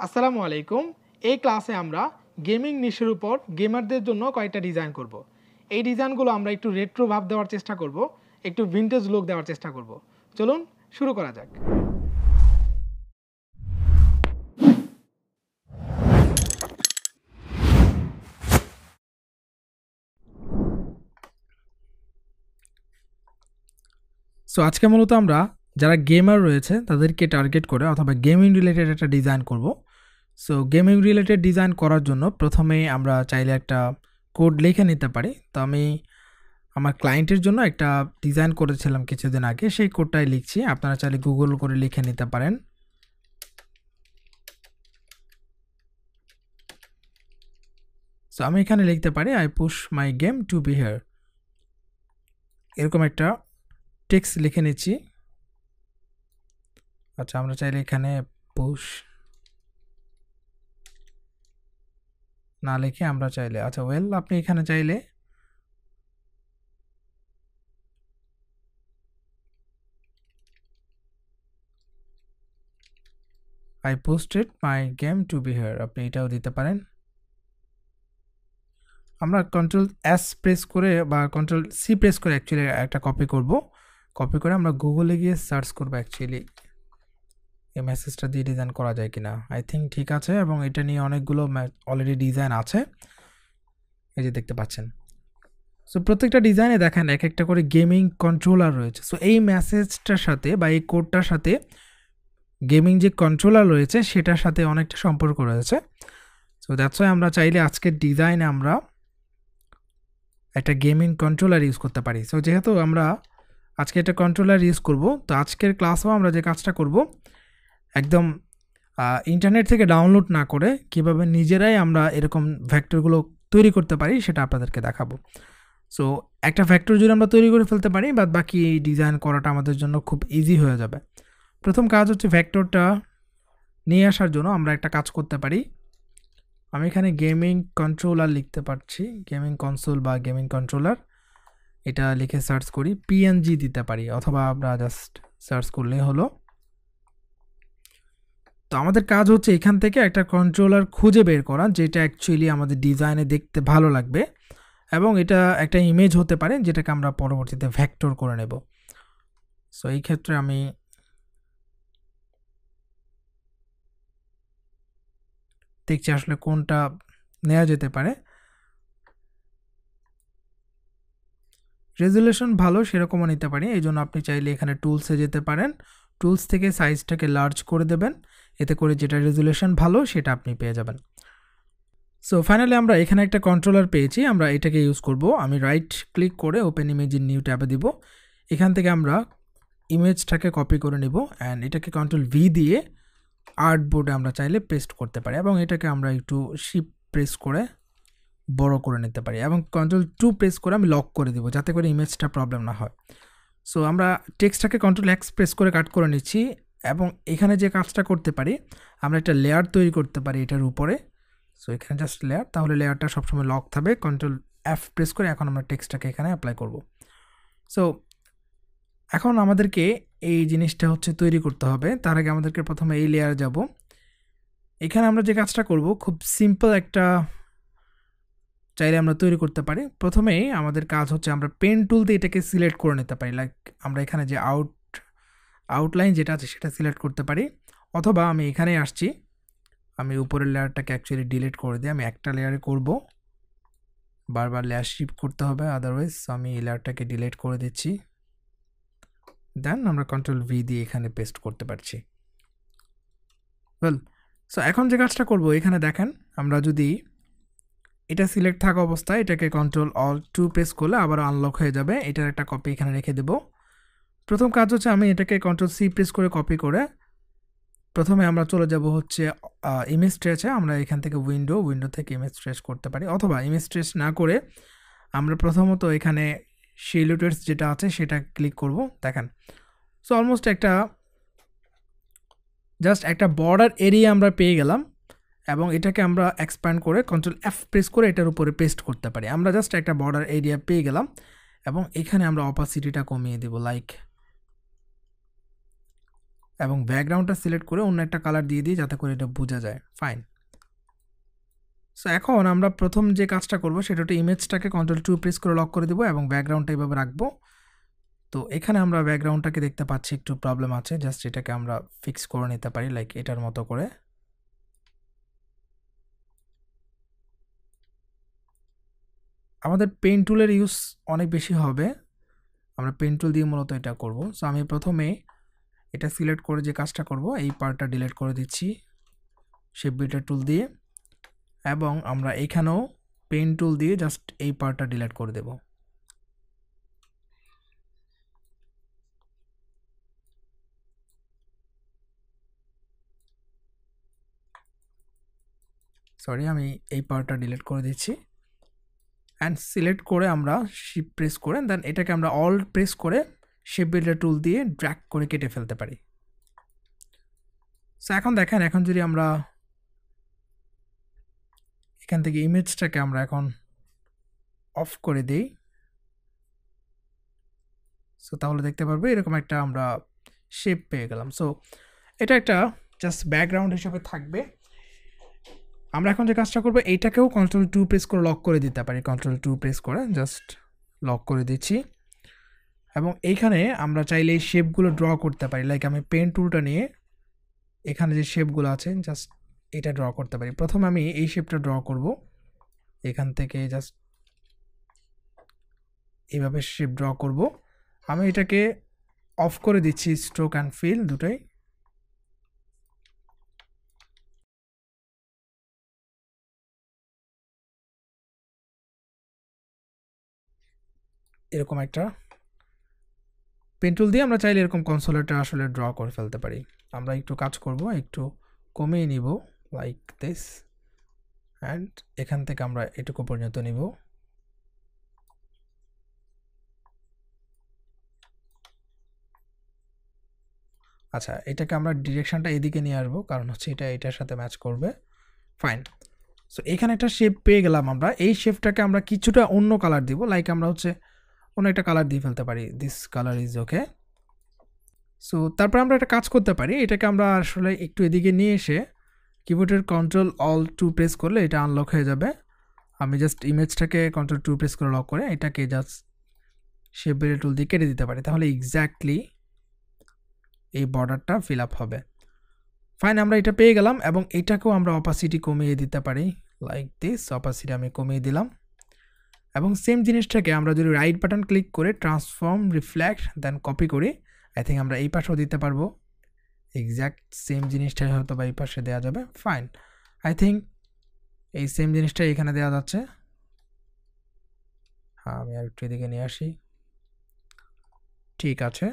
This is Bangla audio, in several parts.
আসসালামু আলাইকুম। এই ক্লাসে আমরা গেমিং নিশের উপর গেমারদের জন্য কয়েকটা ডিজাইন করব। এই ডিজাইনগুলো আমরা একটু রেট্রো ভাব দেওয়ার চেষ্টা করব, একটু ভিনটেজ লুক দেওয়ার চেষ্টা করব। চলুন শুরু করা যাক। সো আজকে মূলত আমরা যারা গেমার রয়েছে তাদেরকে টার্গেট করে অথবা গেমিং রিলেটেড একটা ডিজাইন করব। সো গেমিং রিলেটেড ডিজাইন করার জন্য প্রথমে আমরা চাইলে একটা কোড লিখে নিতে পারি। তো আমি আমার ক্লায়েন্টের জন্য একটা ডিজাইন করেছিলাম কিছুদিন আগে, সেই কোডটাই লিখছি। আপনারা চাইলে গুগল করে লিখে নিতে পারেন। সো আমি এখানে লিখতে পারি I push my game to be here, এরকম একটা টেক্সট লিখে নিচ্ছি। আচ্ছা, আমরা চাইলে এখানে পুশ না লিখে আমরা চাইলে আপনি এখানে চাইলে I posted my game to be here, আপনি এটাও দিতে পারেন। আমরা কন্ট্রোল এস প্রেস করে বা কন্ট্রোল সি প্রেস করে অ্যাকচুয়ালি একটা কপি করব। কপি করে আমরা গুগলে গিয়ে সার্চ করব অ্যাকচুয়ালি এই মেসেজটা দিয়ে ডিজাইন করা যায় কিনা। আই থিঙ্ক ঠিক আছে, এবং এটা নিয়ে অনেকগুলো অলরেডি ডিজাইন আছে, এই যে দেখতে পাচ্ছেন। সো প্রত্যেকটা ডিজাইনে দেখেন এক একটা করে গেমিং কন্ট্রোলার রয়েছে। সো এই মেসেজটার সাথে বা এই কোডটার সাথে গেমিং যে কন্ট্রোলার রয়েছে সেটার সাথে অনেকটা সম্পর্ক রয়েছে। সো দ্যাটস ওয়াই আমরা চাইলে আজকের ডিজাইনে আমরা একটা গেমিং কন্ট্রোলার ইউজ করতে পারি। সো যেহেতু আমরা আজকে একটা কন্ট্রোলার ইউজ করব, তো আজকের ক্লাসেও আমরা যে কাজটা করব একদম ইন্টারনেট থেকে ডাউনলোড না করে কিভাবে নিজেরাই আমরা এরকম ভেক্টরগুলো তৈরি করতে পারি সেটা আপনাদেরকে দেখাবো। সো একটা ভেক্টর যদি আমরা তৈরি করে ফেলতে পারি, বাদ বাকি ডিজাইন করাটা আমাদের জন্য খুব ইজি হয়ে যাবে। প্রথম কাজ হচ্ছে ভেক্টরটা নিয়ে আসার জন্য আমরা একটা কাজ করতে পারি। আমি এখানে গেমিং কন্ট্রোলার লিখতে পারছি, গেমিং কনসোল বা গেমিং কন্ট্রোলার, এটা লিখে সার্চ করি। পিএনজি দিতে পারি অথবা আমরা জাস্ট সার্চ করলেই হলো। তো আমাদের কাজ হচ্ছে এখান থেকে একটা কন্ট্রোলার খুঁজে বের করা যেটা অ্যাকচুয়ালি আমাদের ডিজাইনে দেখতে ভালো লাগবে, এবং এটা একটা ইমেজ হতে পারে যেটাকে আমরা পরবর্তীতে ভেক্টর করে নেব। সো এই ক্ষেত্রে আমি দেখছি আসলে কোনটা নেওয়া যেতে পারে। রেজুলেশন ভালো সেরকমও নিতে পারি, এই জন্য আপনি চাইলে এখানে টুলসে যেতে পারেন, টুলস থেকে সাইজটাকে লার্জ করে দেবেন, এতে করে যেটা রেজুলেশন ভালো সেটা আপনি পেয়ে যাবেন। সো ফাইনালি আমরা এখানে একটা কন্ট্রোলার পেয়েছি, আমরা এটাকে ইউজ করব। আমি রাইট ক্লিক করে ওপেন ইমেজ ইন নিউ ট্যাবে দিব। এখান থেকে আমরা ইমেজটাকে কপি করে নিব অ্যান্ড এটাকে কন্ট্রোল ভি দিয়ে আর্টবোর্ডে আমরা চাইলে পেস্ট করতে পারি, এবং এটাকে আমরা একটু শিফট প্রেস করে বড় করে নিতে পারি, এবং কন্ট্রোল 2 প্রেস করে আমি লক করে দিব যাতে করে ইমেজটা প্রবলেম না হয়। সো আমরা টেক্সটটাকে কন্ট্রোল এক্স প্রেস করে কাট করে নিচ্ছি, এবং এখানে যে কাজটা করতে পারি আমরা একটা লেয়ার তৈরি করতে পারি এটার উপরে। সো এখানে জাস্ট লেয়ার, তাহলে লেয়ারটা সবসময় লক থাকবে। কন্ট্রোল এফ প্রেস করে এখন আমরা টেক্সটটাকে এখানে অ্যাপ্লাই করব। সো এখন আমাদেরকে এই জিনিসটা হচ্ছে তৈরি করতে হবে। তার আগে আমাদেরকে প্রথমে এই লেয়ার যাব। এখানে আমরা যে কাজটা করব খুব সিম্পল একটা চাইলে আমরা তৈরি করতে পারি। প্রথমেই আমাদের কাজ হচ্ছে আমরা পেন টুল দিয়ে এটাকে সিলেক্ট করে নিতে পারি। লাইক আমরা এখানে যে আউটলাইন যেটা আছে সেটা সিলেক্ট করতে পারি, অথবা আমি এখানে আসছি, আমি উপরের লেয়ারটাকে অ্যাকচুয়ালি ডিলিট করে দিই। আমি একটা লেয়ারে করব, বারবার লেয়ার শিফট করতে হবে আদারওয়াইজ। আমি এই লেয়ারটাকে ডিলিট করে দিচ্ছি, দেন আমরা কন্ট্রোল ভি দিয়ে এখানে পেস্ট করতে পারছি। ওয়েল, সো এখন যে কাজটা করব এখানে দেখেন, আমরা যদি এটা সিলেক্ট থাকা অবস্থায় এটাকে কন্ট্রোল অল্ট 2 প্রেস করলে আবার আনলক হয়ে যাবে। এটার একটা কপি এখানে রেখে দেব। প্রথম কাজ হচ্ছে আমি এটাকে কন্ট্রোল সি প্রেস করে কপি করে প্রথমে আমরা চলে যাব হচ্ছে ইমেজ ট্রেসে। আমরা এখান থেকে উইন্ডো থেকে ইমেজ ট্রেস করতে পারি, অথবা ইমেজ ট্রেস না করে আমরা প্রথমত এখানে শিলুটেটস যেটা আছে সেটা ক্লিক করব। দেখেন, সো অলমোস্ট জাস্ট একটা বর্ডার এরিয়া আমরা পেয়ে গেলাম, এবং এটাকে আমরা এক্সপ্যান্ড করে কন্ট্রোল এফ প্রেস করে এটার উপরে পেস্ট করতে পারি। আমরা জাস্ট একটা বর্ডার এরিয়া পেয়ে গেলাম, এবং এখানে আমরা অপাসিটিটা কমিয়ে দেব লাইক এবং ব্যাকগ্রাউন্ডটা সিলেক্ট করে অন্য একটা কালার দিয়ে দিই যাতে করে এটা বোঝা যায়। ফাইন। সো এখন আমরা প্রথম যে কাজটা করব সেটা হচ্ছে ইমেজটাকে Ctrl+2 প্রেস করে লক করে দেব এবং ব্যাকগ্রাউন্ডটা এইভাবে রাখবো। তো এখানে আমরা ব্যাকগ্রাউন্ডটাকে দেখতে পাচ্ছি একটু প্রবলেম আছে, জাস্ট এটাকে আমরা ফিক্স করে নিতে পারি লাইক এটার মতো করে। আমাদের পেন টুলের ইউজ অনেক বেশি হবে, আমরা পেন টুল দিয়ে মূলত এটা করব। সো আমি প্রথমে এটা সিলেক্ট করে যে কাজটা করব, এই পার্টটা ডিলিট করে দিচ্ছি শেপ বিল্ডার টুল দিয়ে, এবং আমরা এখানেও পেন টুল দিয়ে জাস্ট এই পার্টটা ডিলিট করে দেব। সরি, আমি এই পার্টটা ডিলিট করে দিচ্ছি অ্যান্ড সিলেক্ট করে আমরা শিফট প্রেস করে দেন এটাকে আমরা অল্ট প্রেস করে শেপ বিল্ডার টুল দিয়ে ড্র্যাগ করে কেটে ফেলতে পারি। সো এখন দেখেন, এখন যদি আমরা এখান থেকে ইমেজটাকে আমরা এখন অফ করে দিই, সো তাহলে দেখতে পারবো এরকম একটা আমরা শেপ পেয়ে গেলাম। সো এটা একটা জাস্ট ব্যাকগ্রাউন্ড হিসেবে থাকবে। আমরা এখন যে কাজটা করবো এইটাকেও Ctrl+2 প্রেস করে লক করে দিতে পারি। Ctrl+2 প্রেস করে জাস্ট লক করে দিচ্ছি এবং এইখানে আমরা চাইলে এই শেপগুলো ড্র করতে পারি। লাইক আমি পেন টুলটা নিয়ে এখানে যে শেপগুলো আছে জাস্ট এটা ড্র করতে পারি। প্রথমে আমি এই শেপটা ড্র করব, এখান থেকে জাস্ট এইভাবে শেপ ড্র করব। আমি এটাকে অফ করে দিচ্ছি স্ট্রোক অ্যান্ড ফিল দুটোই। এরকম একটা পেন টুল দিয়ে আমরা চাইলে এরকম কনসোলেটা আসলে ড্র করে ফেলতে পারি। আমরা একটু কাজ করব, একটু কমিয়ে নিব লাইক দিস অ্যান্ড এখান থেকে আমরা এটুকু পর্যন্ত নিব। আচ্ছা, এটাকে আমরা ডিরেকশনটা এদিকে নিয়ে আসবো, কারণ হচ্ছে এটা এটার সাথে ম্যাচ করবে। ফাইন। সো এখানে একটা শেপ পেয়ে গেলাম আমরা। এই শেপটাকে আমরা কিছুটা অন্য কালার দিব, লাইক আমরা হচ্ছে অন্য একটা কালার দিয়ে ফেলতে পারি। This colour is okay. So তারপর আমরা একটা কাজ করতে পারি, এটাকে আমরা আসলে একটু এদিকে নিয়ে এসে কিবোর্ডের Ctrl+Alt+2 প্রেস করলে এটা আনলক হয়ে যাবে। আমি জাস্ট ইমেজটাকে Ctrl+2 প্রেস করে লক করে এটাকে জাস্ট শেপ বিল্ডার টুল দিয়ে কেটে দিতে পারি, তাহলে এক্স্যাক্টলি এই বর্ডারটা ফিল আপ হবে। ফাইন, আমরা এটা পেয়ে গেলাম এবং এটাকেও আমরা অপাসিটি কমিয়ে দিতে পারি লাইক দিস। অপাসিটি আমি কমিয়ে দিলাম এবং সেম জিনিসটাকে আমরা যদি রাইট বাটন ক্লিক করে ট্রান্সফর্ম রিফ্লেক্ট দেন কপি করি, আই থিঙ্ক আমরা এই পাশেও দিতে পারবো। এক্স্যাক্ট সেম জিনিসটাই হয়তো বা এই পাশে দেওয়া যাবে। ফাইন, আই থিঙ্ক এই সেম জিনিসটাই এখানে দেওয়া যাচ্ছে। হ্যাঁ, আমি আর একটু এদিকে নিয়ে আসি। ঠিক আছে,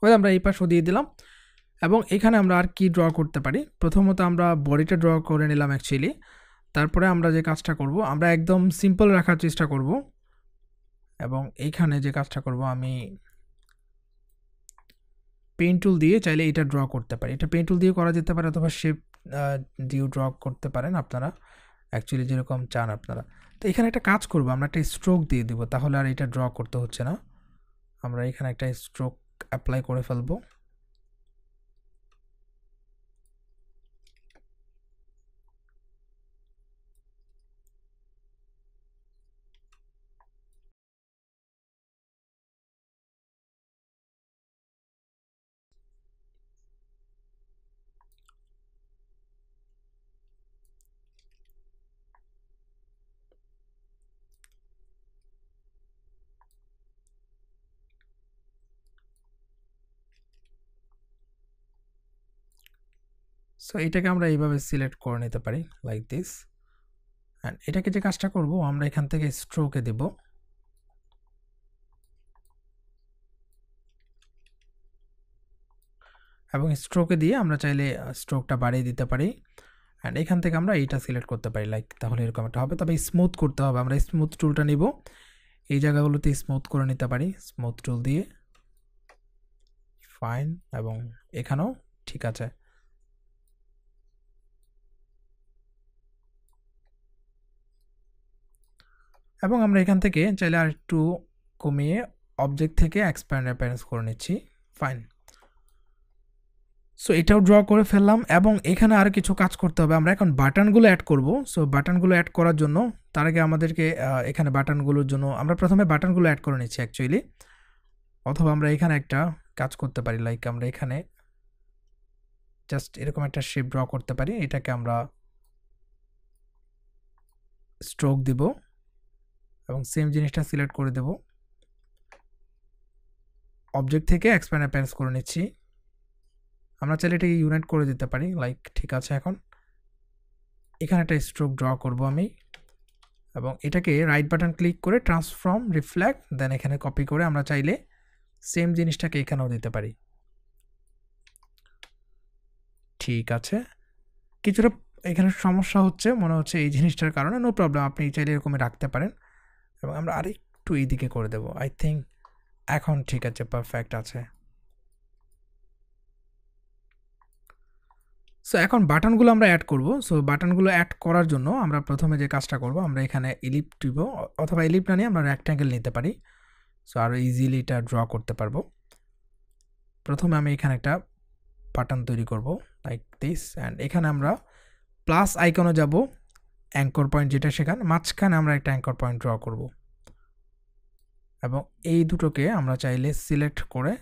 ওই আমরা এই পাশও দিয়ে দিলাম এবং এখানে আমরা আর কি ড্র করতে পারি। প্রথমত আমরা বডিটা ড্র করে নিলাম অ্যাকচুয়ালি। তারপরে আমরা যে কাজটা করব, আমরা একদম সিম্পল রাখার চেষ্টা করব এবং এইখানে যে কাজটা করব, আমি পেন টুল দিয়ে চাইলে এটা ড্র করতে পারি। এটা পেন টুল দিয়ে করা যেতে পারে অথবা শেপ দিয়েও ড্র করতে পারেন আপনারা, অ্যাকচুয়ালি যেরকম চান আপনারা। তো এখানে একটা কাজ করব, আমরা একটা স্ট্রোক দিয়ে দিব, তাহলে আর এটা ড্র করতে হচ্ছে না। আমরা এখানে একটা স্ট্রোক অ্যাপ্লাই করে ফেলবো। সো এটাকে আমরা এইভাবে সিলেক্ট করে নিতে পারি লাইক দিস অ্যান্ড এটাকে যে কাজটা করব, আমরা এখান থেকে স্ট্রোকে দেব এবং স্ট্রোকে দিয়ে আমরা চাইলে স্ট্রোকটা বাড়িয়ে দিতে পারি অ্যান্ড এখান থেকে আমরা এইটা সিলেক্ট করতে পারি লাইক, তাহলে এরকম একটা হবে। তবে স্মুথ করতে হবে, আমরা স্মুথ টুলটা নিব, এই জায়গাগুলোতে স্মুথ করে নিতে পারি স্মুথ টুল দিয়ে। ফাইন, এবং এখানেও ঠিক আছে। এবং আমরা এখান থেকে চাইলে আর একটু কমিয়ে অবজেক্ট থেকে এক্সপ্যান্ড অ্যাপিয়ারেন্স করে নিচ্ছি। ফাইন। সো এটাও ড্র করে ফেললাম এবং এখানে আর কিছু কাজ করতে হবে। আমরা এখন বাটনগুলো অ্যাড করব। সো বাটনগুলো অ্যাড করার জন্য তার আগে আমাদেরকে এখানে বাটনগুলোর জন্য আমরা প্রথমে বাটনগুলো অ্যাড করে নিচ্ছি অ্যাকচুয়ালি, অথবা আমরা এখানে একটা কাজ করতে পারি, লাইক আমরা এখানে জাস্ট এরকম একটা শেপ ড্র করতে পারি। এটাকে আমরা স্ট্রোক দিব এবং সেম জিনিসটা সিলেক্ট করে দেব, অবজেক্ট থেকে এক্সপ্যান্ড অ্যাপিয়ারেন্স করে নিচ্ছি। আমরা চাইলে এটাকে ইউনাইট করে দিতে পারি, লাইক ঠিক আছে। এখন এখানে একটা স্ট্রোক ড্র করব আমি এবং এটাকে রাইট বাটন ক্লিক করে ট্রান্সফর্ম রিফ্লেক্ট, দেন এখানে কপি করে আমরা চাইলে সেম জিনিসটাকে এখানেও দিতে পারি। ঠিক আছে, কিছুটা এখানে সমস্যা হচ্ছে মনে হচ্ছে এই জিনিসটার কারণে, নো প্রবলেম, আপনি চাইলে এরকমই রাখতে পারেন। এবং আমরা আরেকটু এইদিকে করে দেব। আই থিঙ্ক এখন ঠিক আছে, পারফেক্ট আছে। সো এখন বাটনগুলো আমরা অ্যাড করব। সো বাটনগুলো অ্যাড করার জন্য আমরা প্রথমে যে কাজটা করব, আমরা এখানে ইলিপ্ট দিব, অথবা ইলিপ্ট না নিয়ে আমরা রেক্ট্যাঙ্গেল নিতে পারি। সো আরও ইজিলি এটা ড্র করতে পারবো। প্রথমে আমি এখানে একটা বাটন তৈরি করব লাইক দিস, অ্যান্ড এখানে আমরা প্লাস আইকনে যাব, অ্যাঙ্কর পয়েন্ট যেটা সেখানে মাঝখানে আমরা একটা অ্যাঙ্কর পয়েন্ট ড্র করব এবং এই দুটোকে আমরা চাইলে সিলেক্ট করে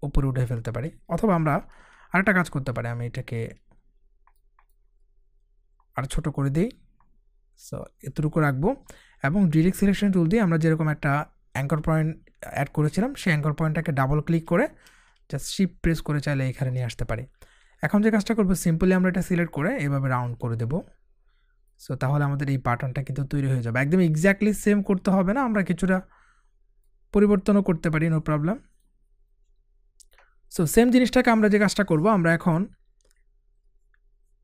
উপরে উঠে ফেলতে পারি, অথবা আমরা আরেকটা কাজ করতে পারি, আমি এটাকে আর ছোট করে দিই। সো এতটুকু রাখবো এবং ডিরেক্ট সিলেকশন টুল দিয়ে আমরা যেরকম একটা অ্যাঙ্কর পয়েন্ট অ্যাড করেছিলাম সেই অ্যাঙ্কর পয়েন্টটাকে ডাবল ক্লিক করে জাস্ট শিফট প্রেস করে চাইলে এখানে নিয়ে আসতে পারি। এখন যে কাজটা করবো, সিম্পলি আমরা এটা সিলেক্ট করে এভাবে রাউন্ড করে দেব। সো তাহলে আমাদের এই বাটনটা কিন্তু তৈরি হয়ে যাবে। একদম এক্স্যাক্টলি সেম করতে হবে না, আমরা কিছুটা পরিবর্তনও করতে পারি, নো প্রবলেম। সো সেম জিনিসটাকে আমরা যে কাজটা করব, আমরা এখন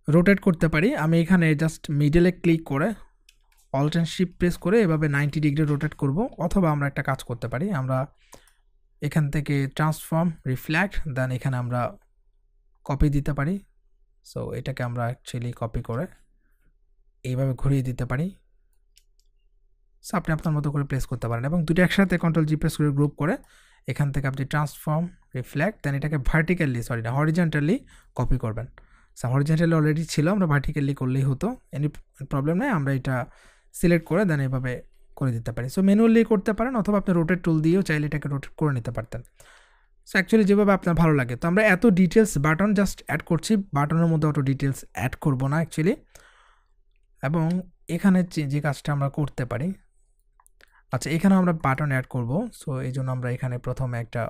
রোটেট করতে পারি। আমি এখানে জাস্ট মিডলে ক্লিক করে অল্ট অ্যান্ড শিফট প্রেস করে এভাবে 90 ডিগ্রি রোটেট করব, অথবা আমরা একটা কাজ করতে পারি, আমরা এখান থেকে ট্রান্সফর্ম রিফ্লেক্ট, দেন এখানে আমরা কপি দিতে পারি। সো এটাকে আমরা অ্যাকচুয়ালি কপি করে এইভাবে ঘুরিয়ে দিতে পারি। সো আপনি আপনার মতো করে প্লেস করতে পারেন এবং দুটো একসাথে কন্ট্রোল জি প্রেস করে গ্রুপ করে এখান থেকে আপনি ট্রান্সফর্ম রিফ্লেক্ট, দেন এটাকে ভার্টিক্যালি হরিজন্টালি কপি করবেন। সো হরিজন্টালি অলরেডি ছিল, আমরা ভার্টিক্যালি করলেই হতো, এনি প্রবলেম নেই। আমরা এটা সিলেক্ট করে দেন এভাবে করে দিতে পারি। সো ম্যানুয়ালি করতে পারেন, অথবা আপনি রোটেট টুল দিয়েও চাইলে এটাকে রোটেট করে নিতে পারতেন। সো অ্যাকচুয়ালি যেভাবে আপনার ভালো লাগে। তো আমরা এত ডিটেলস বাটন জাস্ট অ্যাড করছি, বাটনের মধ্যে অত ডিটেলস অ্যাড করব না অ্যাকচুয়ালি। এবং এখানে যে কাজটা আমরা করতে পারি, আচ্ছা এখানে আমরা বাটন অ্যাড করব। সো এই জন্য আমরা এখানে প্রথমে একটা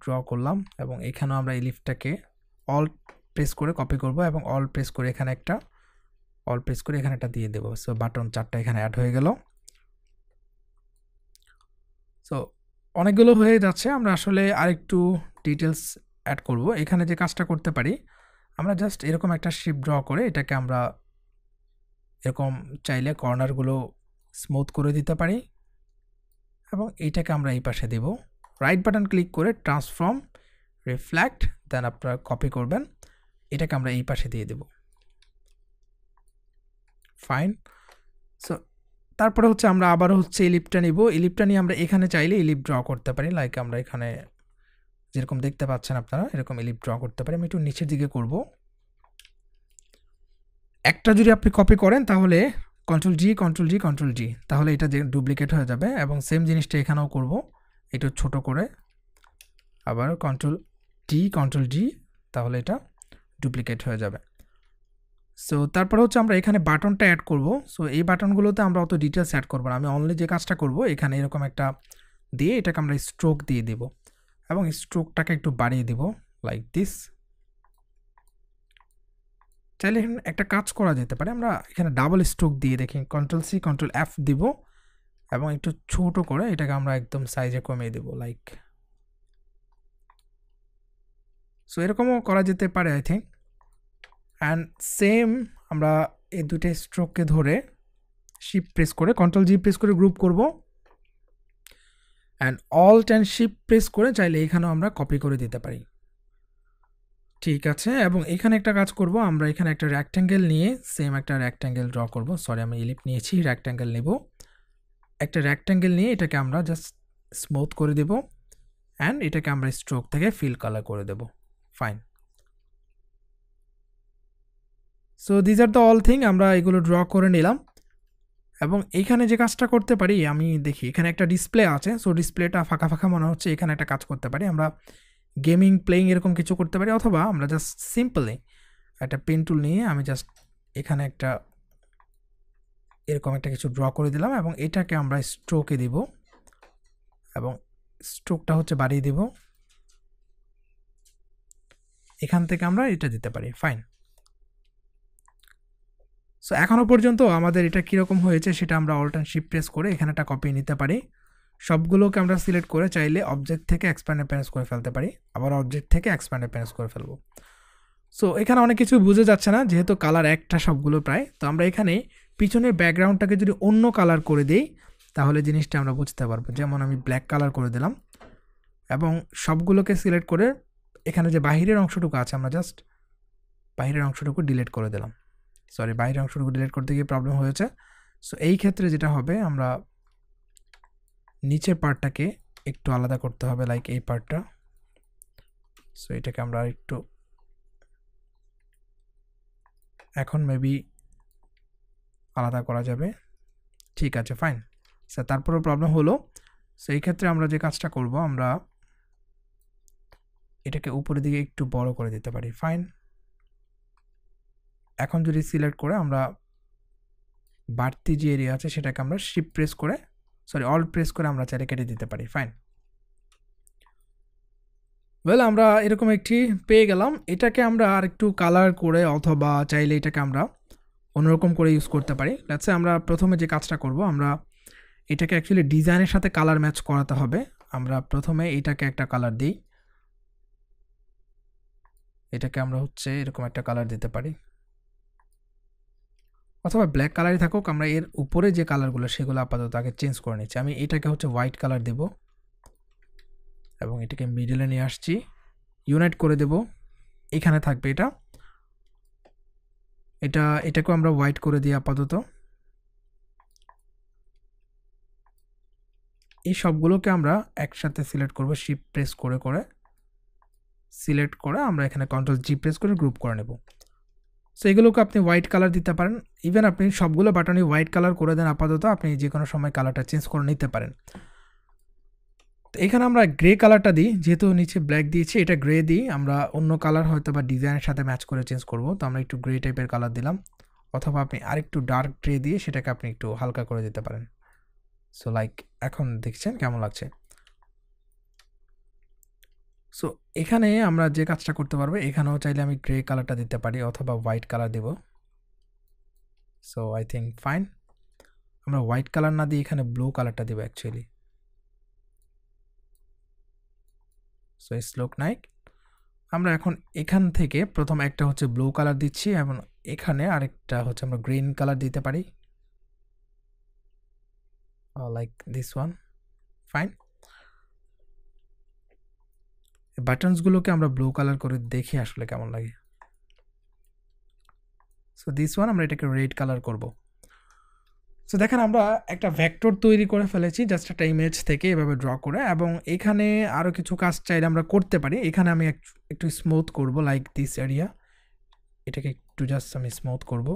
ড্র করলাম এবং এখানেও আমরা এলিফটাকে অল প্রেস করে কপি করব এবং অল প্রেস করে এখানে একটা একটা দিয়ে দেবো। সো বাটন 4টা এখানে অ্যাড হয়ে গেল। সো অনেকগুলো হয়ে যাচ্ছে, আমরা আসলে আরেকটু ডিটেলস অ্যাড করব। এখানে যে কাজটা করতে পারি, আমরা জাস্ট এরকম একটা শেপ ড্র করে এটাকে আমরা এরকম চাইলে কর্নারগুলো স্মুথ করে দিতে পারি এবং এইটাকে আমরা এই পাশে দেব। রাইট বাটন ক্লিক করে ট্রান্সফর্ম রিফ্লেক্ট, দেন আপনারা কপি করবেন, এটাকে আমরা এই পাশে দিয়ে দেব। ফাইন। সো তারপরে হচ্ছে আমরা আবারও হচ্ছে ইলিপটা নিব। ইলিপটা নিয়ে আমরা এখানে চাইলে ইলিপ ড্র করতে পারি, লাইক আমরা এখানে যেরকম দেখতে পাচ্ছেন আপনারা এরকম ইলিপ ড্র করতে পারি। আমি একটু নিচের দিকে করব। একটা যদি আপনি কপি করেন তাহলে কন্ট্রোল জি, তাহলে এটা যে ডুপ্লিকেট হয়ে যাবে। এবং সেম জিনিসটা এখানেও করব, একটু ছোট করে আবার কন্ট্রোল জি, তাহলে এটা ডুপ্লিকেট হয়ে যাবে। সো তারপরে হচ্ছে আমরা এখানে বাটনটা অ্যাড করব। সো এই বাটনগুলোতে আমরা অত ডিটেলস অ্যাড করব না, আমি অনলি যে কাজটা করব এখানে এরকম একটা দিয়ে এটাকে আমরা স্ট্রোক দিয়ে দেব এবং স্ট্রোকটাকে একটু বাড়িয়ে দেব লাইক দিস। চাইলে এখানে একটা কাজ করা যেতে পারে, আমরা এখানে ডাবল স্ট্রোক দিয়ে দেখি কন্ট্রোল সি কন্ট্রোল এফ দিব এবং একটু ছোট করে এটাকে আমরা একদম সাইজে কমিয়ে দেব লাইক। সো এরকমও করা যেতে পারে আই থিঙ্ক। অ্যান্ড সেম আমরা এই দুটো স্ট্রোককে ধরে শিফট প্রেস করে কন্ট্রোল জি প্রেস করে গ্রুপ করব and alt and shift press করে চাইলে এখানেও আমরা কপি করে দিতে পারি। ঠিক আছে, এবং এখানে একটা কাজ করব, আমরা এখানে একটা রেক্ট্যাঙ্গেল নিয়ে সেম একটা রেক্ট্যাঙ্গেল ড্র করব। সরি, আমি ইলিপ নিয়েছি, রেক্ট্যাঙ্গেল নেব। একটা রেক্ট্যাঙ্গেল নিয়ে এটাকে আমরা জাস্ট স্মুথ করে দেব অ্যান্ড এটাকে আমরা স্ট্রোক থেকে ফিল কালার করে দেব। Fine. So these are the all thing, আমরা এগুলো ড্র করে নিলাম। এবং এইখানে যে কাজটা করতে পারি, আমি দেখি এখানে একটা ডিসপ্লে আছে, সো ডিসপ্লেটা ফাঁকা ফাঁকা মনে হচ্ছে, এখানে একটা কাজ করতে পারি, আমরা গেমিং প্লেইং এরকম কিছু করতে পারি, অথবা আমরা জাস্ট সিম্পলি একটা পেন টুল নিয়ে আমি জাস্ট এখানে একটা এরকম একটা কিছু ড্র করে দিলাম এবং এটাকে আমরা স্ট্রোকে দিব এবং স্ট্রোকটা হচ্ছে বাড়িয়ে দিব। এখান থেকে আমরা এটা দিতে পারি। ফাইন। সো এখনও পর্যন্ত আমাদের এটা কীরকম হয়েছে সেটা আমরা অল্ট অ্যান্ড শিফট প্রেস করে এখানে একটা কপি নিতে পারি। সবগুলোকে আমরা সিলেক্ট করে চাইলে অবজেক্ট থেকে এক্সপ্যান্ড অ্যাপিয়ারেন্স করে ফেলতে পারি, আবার অবজেক্ট থেকে এক্সপ্যান্ড অ্যাপিয়ারেন্স করে ফেলবো। সো এখানে অনেক কিছু বুঝে যাচ্ছে না, যেহেতু কালার একটা সবগুলো প্রায়। তো আমরা এখানে পিছনের ব্যাকগ্রাউন্ডটাকে যদি অন্য কালার করে দিই তাহলে জিনিসটা আমরা বুঝতে পারবো। যেমন আমি ব্ল্যাক কালার করে দিলাম এবং সবগুলোকে সিলেক্ট করে এখানে যে বাহিরের অংশটুকু আছে আমরা জাস্ট বাহিরের অংশটুকু ডিলিট করে দিলাম। সরি, বাহিরের অংশটুকু ডিলিট করতে গিয়ে প্রবলেম হয়েছে। সো এই ক্ষেত্রে যেটা হবে, আমরা নিচের পার্টটাকে একটু আলাদা করতে হবে, লাইক এই পার্টটা। সো এটাকে আমরা একটু এখন মেবি আলাদা করা যাবে। ঠিক আছে, ফাইন। স্যার তারপরেও প্রবলেম হলো। সো এই ক্ষেত্রে আমরা যে কাজটা করব, আমরা এটাকে উপরের দিকে একটু বড় করে দিতে পারি। ফাইন। এখন যদি সিলেক্ট করে আমরা বাড়তি যে এরিয়া আছে সেটাকে আমরা শিফট প্রেস করে, সরি অল্ট প্রেস করে আমরা চাইলে কেটে দিতে পারি। ফাইন। ওয়েল, আমরা এরকম একটি পেয়ে গেলাম। এটাকে আমরা আর একটু কালার করে অথবা চাইলে এটাকে আমরা অন্যরকম করে ইউজ করতে পারি। লেটস সে আমরা প্রথমে যে কাজটা করব, আমরা এটাকে অ্যাকচুয়ালি ডিজাইনের সাথে কালার ম্যাচ করাতে হবে। আমরা প্রথমে এটাকে একটা কালার দিই, এটাকে আমরা হচ্ছে এরকম একটা কালার দিতে পারি, অথবা ব্ল্যাক কালারই থাকুক। আমরা এর উপরে যে কালারগুলো সেগুলো আপাতত আগে চেঞ্জ করে নিচ্ছি। আমি এটাকে হচ্ছে হোয়াইট কালার দেব এবং এটাকে মিডলে নিয়ে আসছি, ইউনাইট করে দেব, এখানে থাকবে এটাকেও আমরা হোয়াইট করে দিই আপাতত। এই সবগুলোকে আমরা একসাথে সিলেক্ট করব, শিফট প্রেস করে করে সিলেক্ট করে আমরা এখানে কন্ট্রোল জি প্রেস করে গ্রুপ করে নেব। সো এগুলোকে আপনি হোয়াইট কালার দিতে পারেন, ইভেন আপনি সবগুলো বাটনই হোয়াইট কালার করে দেন আপাতত, আপনি যে কোনো সময় কালারটা চেঞ্জ করে নিতে পারেন। তো এখানে আমরা গ্রে কালারটা দিই, যেহেতু নিচে ব্ল্যাক দিয়েছি, এটা গ্রে দিই। আমরা অন্য কালার হয়তো বা ডিজাইনের সাথে ম্যাচ করে চেঞ্জ করব, তো আমরা একটু গ্রে টাইপের কালার দিলাম, অথবা আপনি আরেকটু ডার্ক গ্রে দিয়ে সেটাকে আপনি একটু হালকা করে দিতে পারেন। সো লাইক এখন দেখছেন কেমন লাগছে। সো এখানে আমরা যে কাজটা করতে পারবো, এখানেও চাইলে আমি গ্রে কালারটা দিতে পারি অথবা হোয়াইট কালার দেব। So I think fine. আমরা হোয়াইট কালার না দিয়ে এখানে ব্লু কালারটা দেবো actually. So it's look nice. আমরা এখন এখান থেকে প্রথম একটা হচ্ছে ব্লু কালার দিচ্ছি এবং এখানে আরেকটা হচ্ছে আমরা গ্রিন কালার দিতে পারি, লাইক দিস ওয়ান। ফাইন। বাটনসগুলোকে আমরা ব্লু কালার করে দেখি আসলে কেমন লাগে। সো দিস ওয়ান, আমরা এটাকে রেড কালার করব। সো দেখেন আমরা একটা ভেক্টর তৈরি করে ফেলেছি জাস্ট একটা ইমেজ থেকে এভাবে ড্র করে, এবং এখানে আরও কিছু কাজ চাইলে আমরা করতে পারি। এখানে আমি একটু স্মুথ করব, লাইক দিস এরিয়া, এটাকে একটু জাস্ট আমি স্মুথ করব,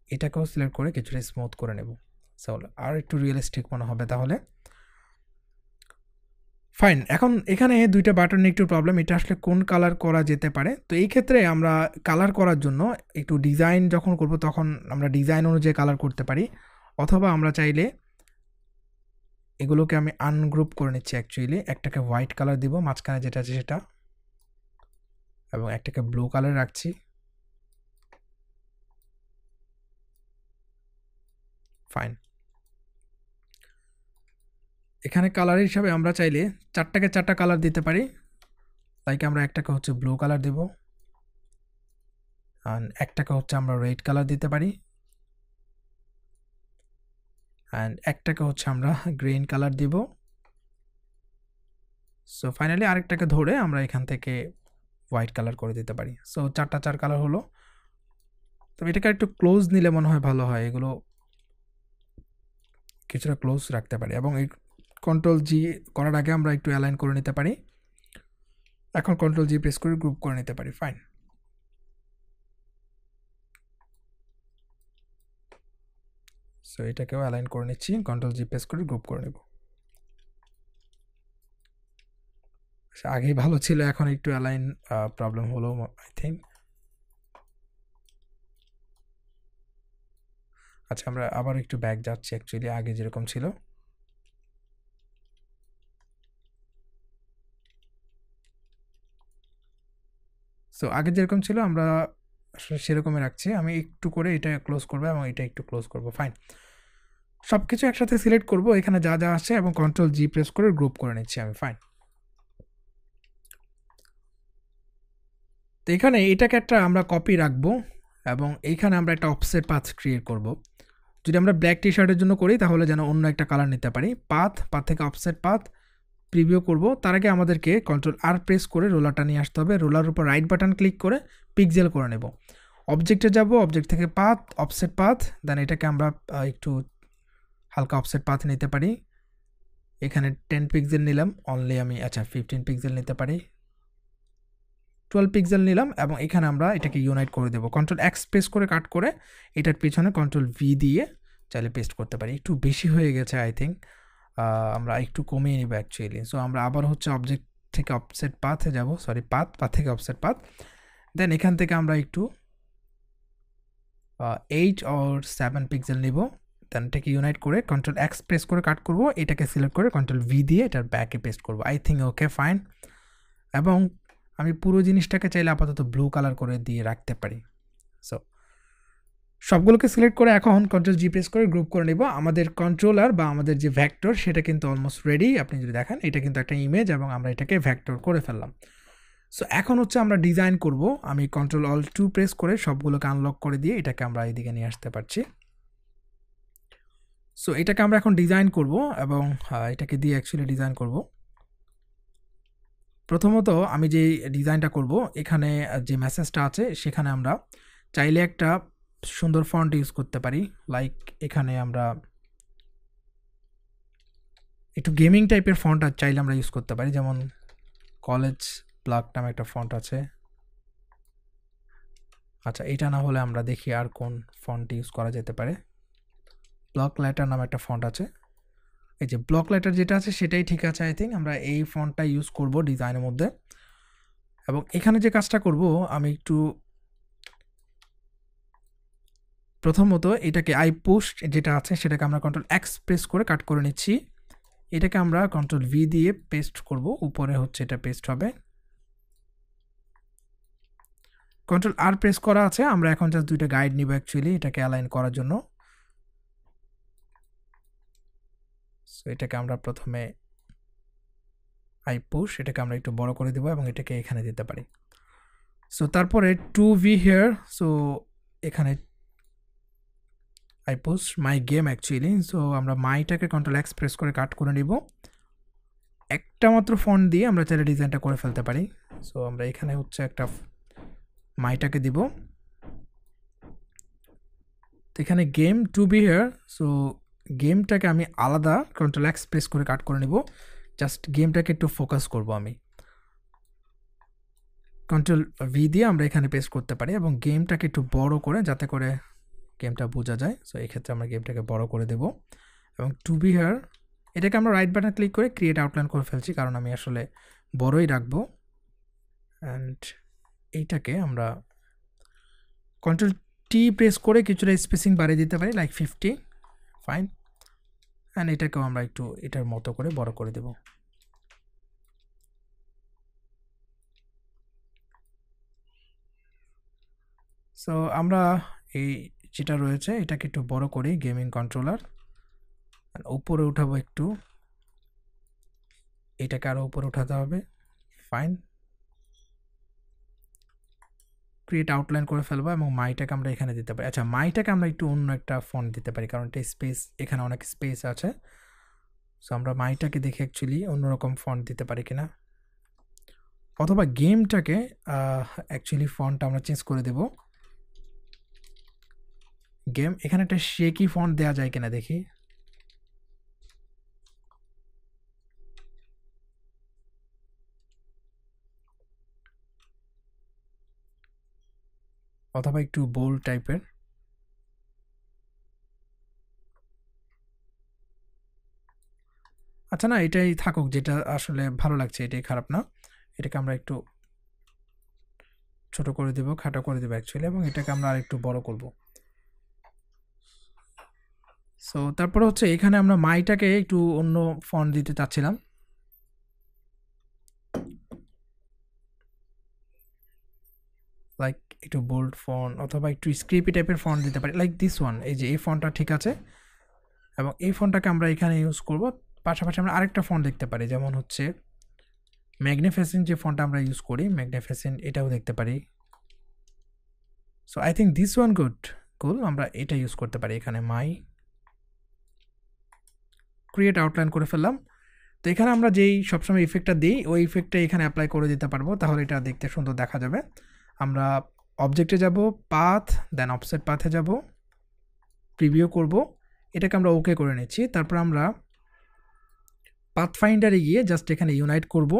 এটাকেও সিলেক্ট করে কিছুটা স্মুথ করে নেব। সো আর একটু রিয়েলিস্টিক মনে হবে তাহলে। ফাইন। এখন এখানে দুইটা বাটন একটু প্রবলেম, এটা আসলে কোন কালার করা যেতে পারে। তো এই ক্ষেত্রে আমরা কালার করার জন্য একটু ডিজাইন যখন করব তখন আমরা ডিজাইন অনুযায়ী কালার করতে পারি, অথবা আমরা চাইলে এগুলোকে আমি আনগ্রুপ করে নিচ্ছি অ্যাকচুয়ালি। একটাকে হোয়াইট কালার দিব মাঝখানে যেটা আছে সেটা, এবং একটাকে ব্লু কালার রাখছি। ফাইন। এখানে কালার হিসাবে আমরা চাইলে চারটাকে চারটা কালার দিতে পারি, লাইক আমরা একটাকে হচ্ছে ব্লু কালার দেব, আর একটাকে হচ্ছে আমরা রেড কালার দিতে পারি, অ্যান্ড একটাকে হচ্ছে আমরা গ্রিন কালার দিব। সো ফাইনালি আরেকটাকে ধরে আমরা এখান থেকে হোয়াইট কালার করে দিতে পারি। সো 4টা 4 কালার হলো। তবে এটাকে একটু ক্লোজ নিলে মনে হয় ভালো হয়, এগুলো কিছুটা ক্লোজ রাখতে পারি। এবং এই কন্ট্রোল জি করার আগে আমরা একটু অ্যালাইন করে নিতে পারি। এখন কন্ট্রোল জি প্রেস করে গ্রুপ করে নিতে পারি। ফাইন। সো এটাকেও অ্যালাইন করে নিচ্ছি, কন্ট্রোল জি প্রেস করে গ্রুপ করে নেব। আগেই ভালো ছিল, এখন একটু অ্যালাইন প্রবলেম হলো আই থিঙ্ক। আচ্ছা, আমরা আবার একটু ব্যাক যাচ্ছি, অ্যাকচুয়ালি আগে যেরকম ছিল। সো আগে যেরকম ছিল আমরা সেরকমই রাখছি। আমি একটু করে এটা ক্লোজ করবো এবং এটা একটু ক্লোজ করব। ফাইন, সব কিছু একসাথে সিলেক্ট করব, এখানে যা যা আছে, এবং কন্ট্রোল জি প্রেস করে গ্রুপ করে নিচ্ছি আমি। ফাইন। তো এখানে এটাকে একটা আমরা কপি রাখবো এবং এইখানে আমরা একটা অফসেট পাথ ক্রিয়েট করব। যদি আমরা ব্ল্যাক টি শার্টের জন্য করি তাহলে যেন অন্য একটা কালার নিতে পারি। পাথ থেকে অফসেট পাথ প্রিভিউ করব। তার আগে আমাদেরকে কন্ট্রোল আর প্রেস করে রোলারটা নিয়ে আসতে হবে। রোলার উপর রাইট বাটন ক্লিক করে পিক্সেল করে নেব। অবজেক্টে যাব, অবজেক্ট থেকে পাথ, অফসেট পাথ, দেন এটাকে আমরা একটু হালকা অফসেট পাথ নিতে পারি। এখানে 10 পিক্সেল নিলাম অনলি আমি। আচ্ছা, 15 পিক্সেল নিতে পারি, 12 পিক্সেল নিলাম এবং এখানে আমরা এটাকে ইউনাইট করে দেবো। কন্ট্রোল এক্স প্রেস করে কাট করে এটার পিছনে কন্ট্রোল ভি দিয়ে চাইলে পেস্ট করতে পারি। একটু বেশি হয়ে গেছে আই থিঙ্ক, আমরা একটু কমিয়ে নিব অ্যাকচুয়ালি। সো আমরা আবার হচ্ছে অবজেক্ট থেকে অফসেট পাথে যাব, সরি পাথ থেকে অফসেট পাথ। দেন এখান থেকে আমরা একটু 8 or 7 পিক্সেল নিব। দেন এটাকে ইউনাইট করে কন্ট্রোল এক্স প্রেস করে কাট করব, এটাকে সিলেক্ট করে কন্ট্রোল ভি দিয়ে এটার ব্যাকে পেস্ট করব। I think okay, fine. এবং আমি পুরো জিনিসটাকে চাইলে আপাতত ব্লু কালার করে দিয়ে রাখতে পারি। সো সবগুলোকে সিলেক্ট করে এখন কন্ট্রোল জি প্রেস করে গ্রুপ করে নিব। আমাদের কন্ট্রোলার বা আমাদের যে ভেক্টর সেটা কিন্তু অলমোস্ট রেডি। আপনি যদি দেখেন এটা কিন্তু একটা ইমেজ এবং আমরা এটাকে ভেক্টর করে ফেললাম। সো এখন হচ্ছে আমরা ডিজাইন করব। আমি কন্ট্রোল অল 2 প্রেস করে সবগুলোকে আনলক করে দিয়ে এটাকে আমরা এইদিকে নিয়ে আসতে পারছি। সো এটাকে আমরা এখন ডিজাইন করব এবং এটাকে দিয়ে অ্যাকচুয়ালি ডিজাইন করব। প্রথমত আমি যে ডিজাইনটা করব, এখানে যে মেসেজটা আছে সেখানে আমরা চাইলে একটা সুন্দর ফন্ট ইউজ করতে পারি। লাইক এখানে আমরা একটু গেমিং টাইপের ফন্ট চাইলে আমরা ইউজ করতে পারি, যেমন কলেজ প্লাগ নামে একটা ফন্ট আছে। আচ্ছা, এটা না হলে আমরা দেখি আর কোন ফন্ট ইউজ করা যেতে পারে। ব্লক লেটার নামে একটা ফন্ট আছে, এই যে ব্লক লেটার যেটা আছে সেটাই ঠিক আছে আই থিঙ্ক। আমরা এই ফন্টটা ইউজ করব ডিজাইনের মধ্যে। এবং এখানে যে কাজটা করব, আমি একটু প্রথমত এটাকে আই পোস্ট যেটা আছে সেটাকে আমরা কন্ট্রোল এক্স প্রেস করে কাট করে নিচ্ছি। এটাকে আমরা কন্ট্রোল ভি দিয়ে পেস্ট করব, উপরে হচ্ছে এটা পেস্ট হবে। কন্ট্রোল আর প্রেস করা আছে, আমরা এখন জাস্ট দুইটা গাইড নিব অ্যাকচুয়ালি এটাকে অ্যালাইন করার জন্য। সো এটাকে আমরা প্রথমে আই পুশ, এটাকে আমরা একটু বড় করে দেব এবং এটাকে এখানে দিতে পারি। সো তারপরে টু ভি হেয়ার, সো এখানে I post my game actually. So আমরা মাইটাকে কন্ট্রোল এক্স প্রেস করে কাট করে নিব। একটা মাত্র ফন্ট দিয়ে আমরা চাইলে ডিজাইনটা করে ফেলতে পারি। সো আমরা এখানে হচ্ছে একটা মাইটাকে দিব। তো এখানে game to be here, so গেমটাকে আমি আলাদা কন্ট্রোল এক্স প্রেস করে কাট করে নিব। জাস্ট গেমটাকে একটু ফোকাস করব আমি। কন্ট্রোল ভি দিয়ে আমরা এখানে পেস্ট করতে পারি এবং গেমটাকে একটু বড় করে যাতে করে গেমটা বোঝা যায়। সো এই ক্ষেত্রে আমরা গেমটাকে বড় করে দেব এবং টু বি হেয়ার এটাকে আমরা রাইট বাটন ক্লিক করে ক্রিয়েট আউটলাইন করে ফেলছি, কারণ আমি আসলে বড়ই রাখবো। অ্যান্ড এইটাকে আমরা কন্ট্রোল টি প্রেস করে কিছুটা স্পেসিং বাড়িয়ে দিতে পারি, লাইক 50। ফাইন। অ্যান্ড এটাকেও আমরা একটু এটার মতো করে বড় করে দেব। সো আমরা এই যেটা রয়েছে এটাকে একটু বড় করি, গেমিং কন্ট্রোলার উপরে উঠাবো একটু, এটাকে আরও উপরে উঠাতে হবে। ফাইন, ক্রিয়েট আউটলাইন করে ফেলবো এবং মাইটাকে আমরা এখানে দিতে পারি। আচ্ছা, মাইটাকে আমরা একটু অন্য একটা ফন্ট দিতে পারি, কারণ এটা স্পেস, এখানে অনেক স্পেস আছে। সো আমরা মাইটাকে দেখে অ্যাকচুয়ালি অন্যরকম ফন্ট দিতে পারি কিনা। অথবা গেমটাকে অ্যাকচুয়ালি ফন্টটা আমরা চেঞ্জ করে দেব। গেম এখানে একটা শেকি ফন্ট দেওয়া যায় কিনা দেখি। অথবা একটু বোল্ড টাইপের। আচ্ছা না, এটাই থাকুক, যেটা আসলে ভালো লাগছে এটাই, খারাপ না। এটাকে আমরা একটু ছোট করে দেব, খাটো করে দেব অ্যাকচুয়ালি, এবং এটাকে আমরা আরেকটু বড় করব। সো তারপর হচ্ছে এখানে আমরা মাইটাকে একটু অন্য ফন্ট দিতে চাচ্ছিলাম। লাইক একটু বোল্ড ফন্ট অথবা একটু স্ক্রিপি টাইপের ফন্ট দিতে পারি, লাইক দিস ওয়ান। এই যে এই ফন্টটা ঠিক আছে, এবং এই ফন্টটাকে আমরা এখানে ইউজ করব। পাশাপাশি আমরা আরেকটা ফন্ট দেখতে পারি, যেমন হচ্ছে ম্যাগনিফিসেন্ট যে ফন্টটা আমরা ইউজ করি, ম্যাগনিফিসেন্ট, এটাও দেখতে পারি। So I think this one cool, আমরা এটা ইউজ করতে পারি এখানে। মাই ক্রিয়েট আউটলাইন করে ফেললাম। তো এখানে আমরা যেই সবসময় ইফেক্টটা দিই ওই ইফেক্টটা এখানে অ্যাপ্লাই করে দিতে পারবো, তাহলে এটা দেখতে সুন্দর দেখা যাবে। আমরা অবজেক্টে যাব, পাথ, দেন অফসেট পাথে যাব, প্রিভিউ করব, এটাকে আমরা ওকে করে নিচ্ছি। তারপর আমরা পাথ ফাইন্ডারে গিয়ে জাস্ট এখানে ইউনাইট করব,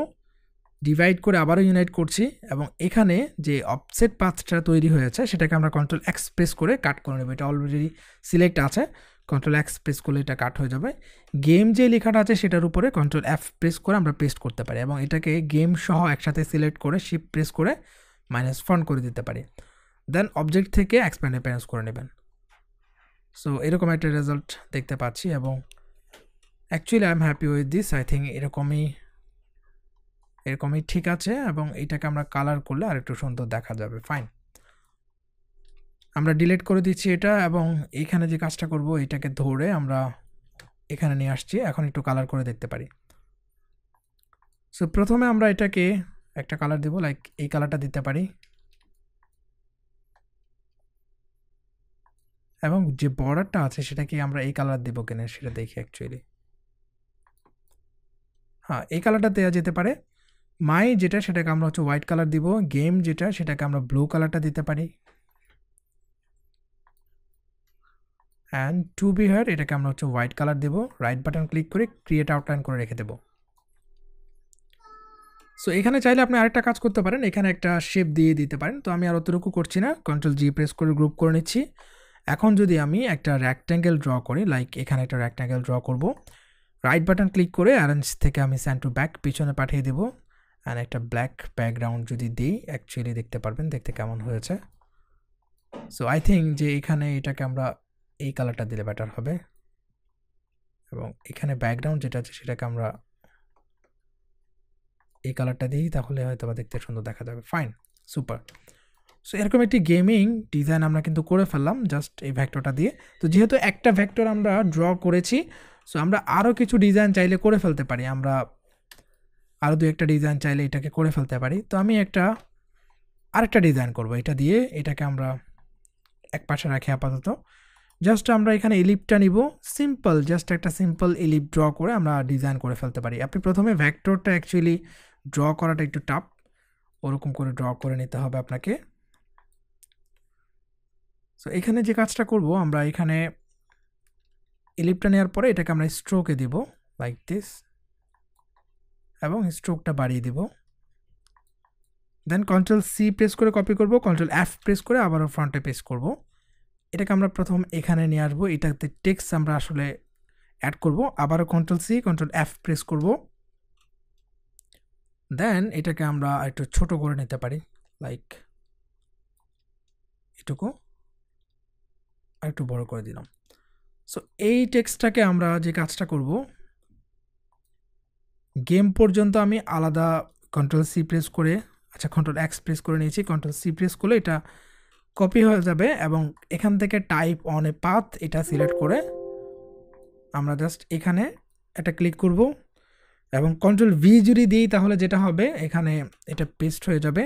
ডিভাইড করে আবারও ইউনাইট করছি, এবং এখানে যে অফসেট পাথটা তৈরি হয়েছে সেটাকে আমরা কন্ট্রোল এক্স প্রেস করে কাট করে নেব। এটা অলরেডি সিলেক্ট আছে, কন্ট্রোল এক্স প্রেস করলে এটা কাট হয়ে যাবে। গেম যে লেখাটা আছে সেটার উপরে কন্ট্রোল এফ প্রেস করে আমরা পেস্ট করতে পারি, এবং এটাকে গেম সহ একসাথে সিলেক্ট করে শিফট প্রেস করে মাইনাস ফন্ট করে দিতে পারি। দেন অবজেক্ট থেকে এক্সপ্যান্ড অ্যাপিয়ারেন্স করে নেবেন। সো এরকম একটা রেজাল্ট দেখতে পাচ্ছি, এবং actually I am happy with this. I think এরকমই ঠিক আছে, এবং এটাকে আমরা কালার করলে আর একটু সুন্দর দেখা যাবে। ফাইন, আমরা ডিলিট করে দিচ্ছি এটা, এবং এইখানে যে কাজটা করব এটাকে ধরে আমরা এখানে নিয়ে আসছি। এখন একটু কালার করে দেখতে পারি। সো প্রথমে আমরা এটাকে একটা কালার দেব, লাইক এই কালারটা দিতে পারি, এবং যে বর্ডারটা আছে সেটাকে আমরা এই কালার দেব কিনা সেটা দেখি অ্যাকচুয়ালি। হ্যাঁ, এই কালারটা দেওয়া যেতে পারে। মাই যেটা সেটাকে আমরা হচ্ছে হোয়াইট কালার দিব, গেম যেটা সেটাকে আমরা ব্লু কালারটা দিতে পারি, অ্যান্ড টু বি হেয়ার এটাকে আমরা হচ্ছে হোয়াইট কালার দেব। রাইট বাটন ক্লিক করে ক্রিয়েট আউটলাইন করে রেখে দেব। সো এখানে চাইলে আপনি আরেকটা কাজ করতে পারেন, এখানে একটা শেপ দিয়ে দিতে পারেন। তো আমি আর অতটুকু করছি না, কন্ট্রোল জি প্রেস করে গ্রুপ করে নিচ্ছি। এখন যদি আমি একটা রেক্ট্যাঙ্গেল ড্র করি, লাইক এখানে একটা রেক্ট্যাঙ্গেল ড্র করব, রাইট বাটন ক্লিক করে অ্যারেঞ্জ থেকে আমি সেন্ড টু ব্যাক পিছনে পাঠিয়ে দেবো, অ্যান্ড একটা ব্ল্যাক ব্যাকগ্রাউন্ড যদি দিই অ্যাকচুয়ালি দেখতে পারবেন দেখতে কেমন হয়েছে। সো আই থিঙ্ক যে এখানে এটাকে আমরা এই কালারটা দিলে বেটার হবে, এবং এখানে ব্যাকগ্রাউন্ড যেটা আছে সেটাকে আমরা এই কালারটা দিই, তাহলে হয়তো বা দেখতে সুন্দর দেখা যাবে। Fine, super. সো এরকম একটি গেমিং ডিজাইন আমরা কিন্তু করে ফেললাম জাস্ট এই ভেক্টরটা দিয়ে। তো যেহেতু একটা ভেক্টর আমরা ড্র করেছি, সো আমরা আরও কিছু ডিজাইন চাইলে করে ফেলতে পারি। আমরা আরও দু একটা ডিজাইন চাইলে এটাকে করে ফেলতে পারি। তো আমি আরেকটা ডিজাইন করব, এটা দিয়ে এটাকে আমরা এক পাশে রাখি আপাতত। জাস্ট আমরা এখানে এলিপটা নিব, সিম্পল, জাস্ট একটা সিম্পল এলিপ ড্র করে আমরা ডিজাইন করে ফেলতে পারি। আপনি প্রথমে ভেক্টরটা অ্যাকচুয়ালি ড্র করাটা একটু টাফ, ওরকম করে ড্র করে নিতে হবে আপনাকে। সো এখানে যে কাজটা করব, আমরা এখানে এলিপটা নেওয়ার পরে এটাকে আমরা স্ট্রোকে দিব, লাইক দিস, এবং স্ট্রোকটা বাড়িয়ে দিব। দেন কন্ট্রোল সি প্রেস করে কপি করব, কন্ট্রোল এফ প্রেস করে আবারও ফ্রন্টে পেস্ট করব। এটাকে আমরা প্রথম এখানে নিয়ে আসবো, এটাতে টেক্সট আমরা আসলে অ্যাড করব। আবারও control C control F press করব। দেন এটাকে আমরা একটু ছোট করে নিতে পারি, লাইক এটুকু, আর একটু বড় করে দিলাম। সো এই টেক্সটটাকে আমরা যে কাজটা করব, গেম পর্যন্ত আমি আলাদা কন্ট্রোল সি প্রেস করে, আচ্ছা কন্ট্রোল এক্স প্রেস করে নিয়েছি, কন্ট্রোল সি প্রেস করলে এটা কপি হয়ে যাবে, এবং এখান থেকে টাইপ অন এ পাথ এটা সিলেক্ট করে আমরা জাস্ট এখানে একটা ক্লিক করব, এবং কন্ট্রোল ভি যদি দিই তাহলে যেটা হবে এখানে এটা পেস্ট হয়ে যাবে।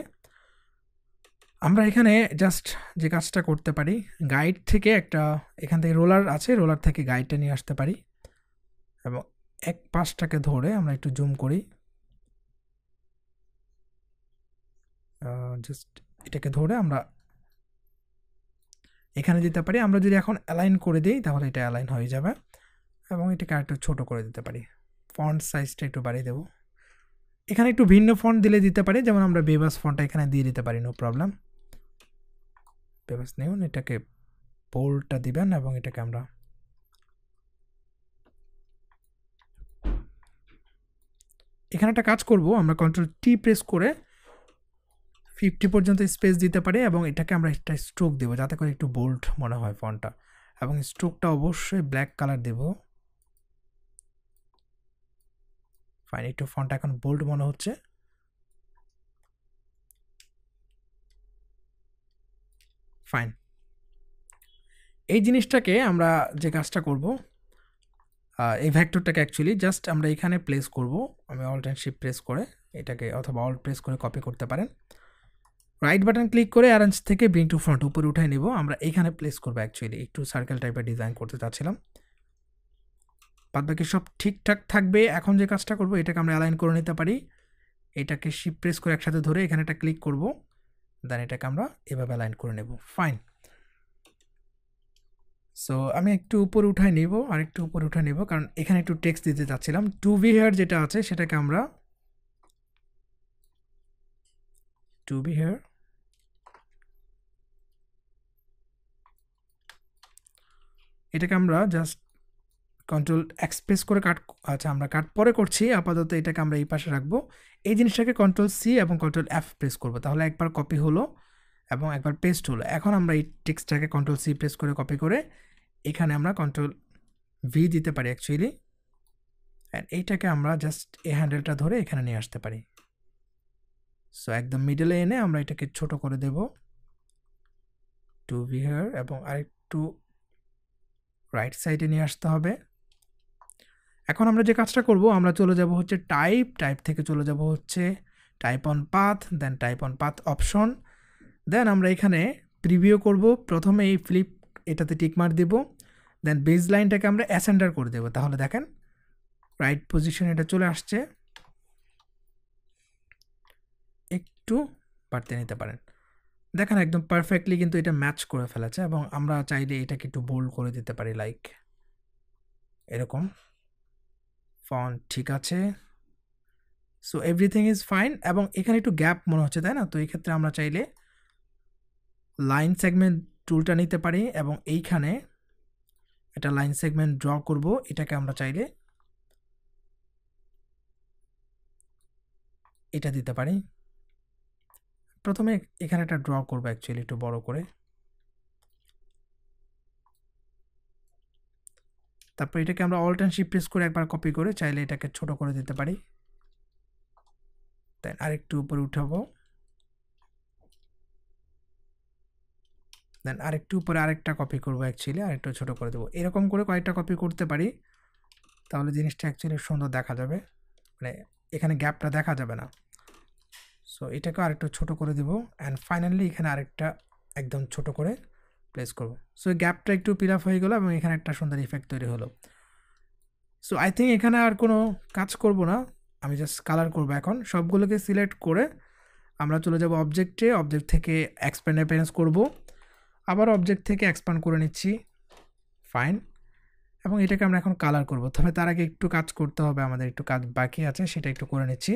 আমরা এখানে জাস্ট যে কাজটা করতে পারি, গাইড থেকে একটা, এখান থেকে রোলার আছে, রোলার থেকে গাইডটা নিয়ে আসতে পারি, এবং এক পাশটাকে ধরে আমরা একটু জুম করি, জাস্ট এটাকে ধরে আমরা এখানে দিতে পারি। আমরা যদি এখন অ্যালাইন করে দিই তাহলে এটা অ্যালাইন হয়ে যাবে, এবং এটাকে আরেকটু ছোট করে দিতে পারি। ফন্ট সাইজটা একটু বাড়িয়ে দেবো। এখানে একটু ভিন্ন ফন্ট দিলে দিতে পারি, যেমন আমরা বেবাস ফন্টটা এখানে দিয়ে দিতে পারি, নো প্রবলেম। বেবাস নিউন, এটাকে বোল্ডটা দিবেন এবং এটাকে আমরা এখানে একটা কাজ করব, আমরা কন্ট্রোল টি প্রেস করে 50 পর্যন্ত স্পেস দিতে পারি এবং এটাকে আমরা একটা স্ট্রোক দেবো যাতে করে একটু বোল্ড মনে হয় ফন্টটা, এবং স্ট্রোকটা অবশ্যই ব্ল্যাক কালার দেব। ফাইন, একটু ফন্টটা এখন বোল্ড মনে হচ্ছে। ফাইন, এই জিনিসটাকে আমরা যে কাজটা করব, এই ভেক্টরটাকে অ্যাকচুয়ালি জাস্ট আমরা এখানে প্লেস করব। আমি অল্ট অ্যান্ড শিফট প্রেস করে এটাকে, অথবা অল্ট প্রেস করে কপি করতে পারেন। রাইট বাটন ক্লিক করে অ্যারেঞ্জ থেকে ব্রিং টু ফ্রন্ট উপরে উঠাই নেব। আমরা এখানে প্লেস করবো, অ্যাকচুয়ালি একটু সার্কেল টাইপের ডিজাইন করতে চাচ্ছিলাম। বাদবাকি সব ঠিকঠাক থাকবে। এখন যে কাজটা করব, এটাকে আমরা অ্যালাইন করে নিতে পারি। এটাকে শিফট প্রেস করে একসাথে ধরে এখানে একটা ক্লিক করব, দেন এটাকে আমরা এভাবে অ্যালাইন করে নেব। ফাইন, সো আমি একটু উপরে উঠাই নিব, আর একটু উপরে উঠাই নেব, কারণ এখানে একটু টেক্সট দিতে চাচ্ছিলাম। টু বি হেয়ার যেটা আছে সেটাকে আমরা টু বি হেয়ার, এটাকে আমরা জাস্ট কন্ট্রোল এক্স প্রেস করে কাট, আচ্ছা আমরা কাট পরে করছি, আপাতত এটাকে আমরা এই পাশে রাখবো। এই জিনিসটাকে কন্ট্রোল সি এবং কন্ট্রোল এফ প্রেস করবো, তাহলে একবার কপি হলো এবং একবার পেস্ট হলো। এখন আমরা এই টেক্সটটাকে কন্ট্রোল সি প্রেস করে কপি করে এখানে আমরা কন্ট্রোল ভি দিতে পারি অ্যাকচুয়ালি, অ্যান্ড এইটাকে আমরা জাস্ট এই হ্যান্ডেলটা ধরে এখানে নিয়ে আসতে পারি। সো একদম মিডলে এনে আমরা এটাকে ছোট করে দেব, টু বি হেয়ার, এবং আরেকটু রাইট সাইডে নিয়ে আসতে হবে। এখন আমরা যে কাজটা করব, আমরা চলে যাব হচ্ছে টাইপ থেকে চলে যাব হচ্ছে type on path, then type on path option, then আমরা এখানে প্রিভিউ করব। প্রথমে এই ফ্লিপ এটাতে টিকমার্ক দেব, দেন বেজ লাইনটাকে আমরা অ্যাসেন্ডার করে দেব। তাহলে দেখেন রাইট পজিশন এটা চলে আসছে। একটু বাড়তে নিতে পারেন, দেখেন একদম পারফেক্টলি কিন্তু এটা ম্যাচ করে ফেলেছে। এবং আমরা চাইলে এটাকে একটু বোল্ড করে দিতে পারি, লাইক এরকম। ফন্ট ঠিক আছে, সো এভরিথিং ইজ ফাইন। এবং এখানে একটু গ্যাপ মনে হচ্ছে, তাই না? তো এই ক্ষেত্রে আমরা চাইলে লাইন সেগমেন্ট টুলটা নিতে পারি এবং এইখানে একটা লাইন সেগমেন্ট ড্র করব। এটাকে আমরা চাইলে এটা দিতে পারি। প্রথমে এখানে একটা ড্র করবো অ্যাকচুয়ালি একটু বড় করে, তারপর এটাকে আমরা অল্ট অ্যান্ড শিফট প্রেস করে একবার কপি করে চাইলে এটাকে ছোট করে দিতে পারি। দেন আরেকটু উপরে উঠাবো, দেন আরেকটু উপরে আরেকটা কপি করবো, অ্যাকচুয়ালি আরেকটু ছোট করে দেবো। এরকম করে কয়েকটা কপি করতে পারি, তাহলে জিনিসটা অ্যাকচুয়ালি সুন্দর দেখা যাবে, মানে এখানে গ্যাপটা দেখা যাবে না। সো এটাকে আরেকটু ছোট করে দেব, অ্যান্ড ফাইনালি এখানে আরেকটা একদম ছোট করে প্লেস করব। সো গ্যাপটা একটু ফিল আপ হয়ে গেল এবং এখানে একটা সুন্দর ইফেক্ট তৈরি হলো। সো আই থিঙ্ক এখানে আর কোনো কাজ করব না, আমি জাস্ট কালার করব। এখন সবগুলোকে সিলেক্ট করে আমরা চলে যাব অবজেক্টে, অবজেক্ট থেকে এক্সপ্যান্ড অ্যাপিয়ারেন্স করব, আবার অবজেক্ট থেকে এক্সপ্যান্ড করে নিচ্ছি। ফাইন, এবং এটাকে আমরা এখন কালার করব। তবে তার আগে একটু কাজ করতে হবে, আমাদের একটু কাজ বাকি আছে, সেটা একটু করে নিচ্ছি।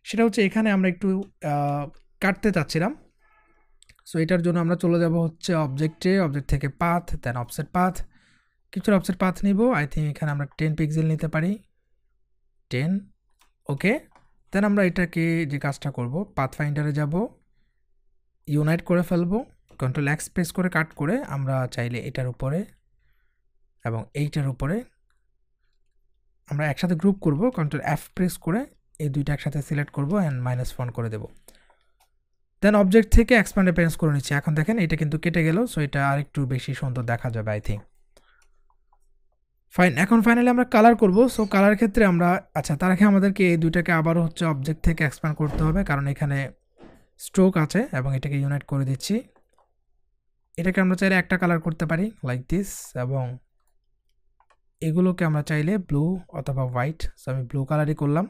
সেটা হচ্ছে এখানে আমরা একটু কাটতে চাচ্ছিলাম। সো এটার জন্য আমরা চলে যাব হচ্ছে অবজেক্টে, অবজেক্ট থেকে পাথ, দেন অফসেট পাথ। কিছুর অফসেট পাথ নিব, আই থিঙ্ক এখানে আমরা 10 পিক্সেল নিতে পারি, 10। ওকে, দেন আমরা এটাকে যে কাজটা করব, পাথ ফাইন্ডারে যাব, ইউনাইট করে ফেলবো, কন্ট্রোল এক্স প্রেস করে কাট করে আমরা চাইলে এটার উপরে এবং এইটার উপরে আমরা একসাথে গ্রুপ করব। কন্ট্রোল এফ প্রেস করে এই দুইটা একসাথে সিলেক্ট করব অ্যান্ড -1 করে দেব। দেন অবজেক্ট থেকে এক্সপ্যান্ড অ্যাপিয়ারেন্স করে নিচ্ছি। এখন দেখেন এটা কিন্তু কেটে গেল, সো এটা আরেকটু বেশি সুন্দর দেখা যাবে আই থিঙ্ক। ফাইন, এখন ফাইনালি আমরা কালার করব। সো কালার ক্ষেত্রে আমরা, আচ্ছা তার আগে আমাদেরকে এই দুইটাকে আবারও হচ্ছে অবজেক্ট থেকে এক্সপ্যান্ড করতে হবে, কারণ এখানে স্ট্রোক আছে, এবং এটাকে ইউনাইট করে দিচ্ছি। এটাকে আমরা চাইলে একটা কালার করতে পারি লাইক দিস, এবং এগুলোকে আমরা চাইলে ব্লু অথবা হোয়াইট। সো আমি ব্লু কালারই করলাম।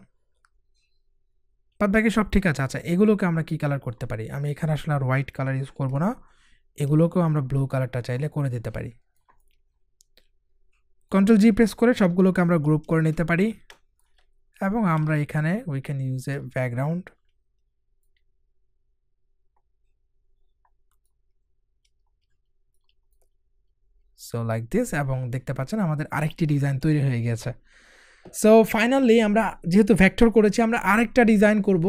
বাদ বাকি সব ঠিক আছে। আচ্ছা, এগুলোকে আমরা কি কালার করতে পারি? আমি এখানে আসলে আর হোয়াইট কালার ইউজ করব না, এগুলোকেও আমরা ব্লু কালারটা চাইলে করে দিতে পারি। কন্ট্রোল জি প্রেস করে সবগুলোকে আমরা গ্রুপ করে নিতে পারি এবং আমরা এখানে we can use a background. So like this, এবং দেখতে পাচ্ছেন আমাদের আরেকটি ডিজাইন তৈরি হয়ে গেছে। সো ফাইনালি আমরা যেহেতু ভেক্টর করেছি, আমরা আরেকটা ডিজাইন করব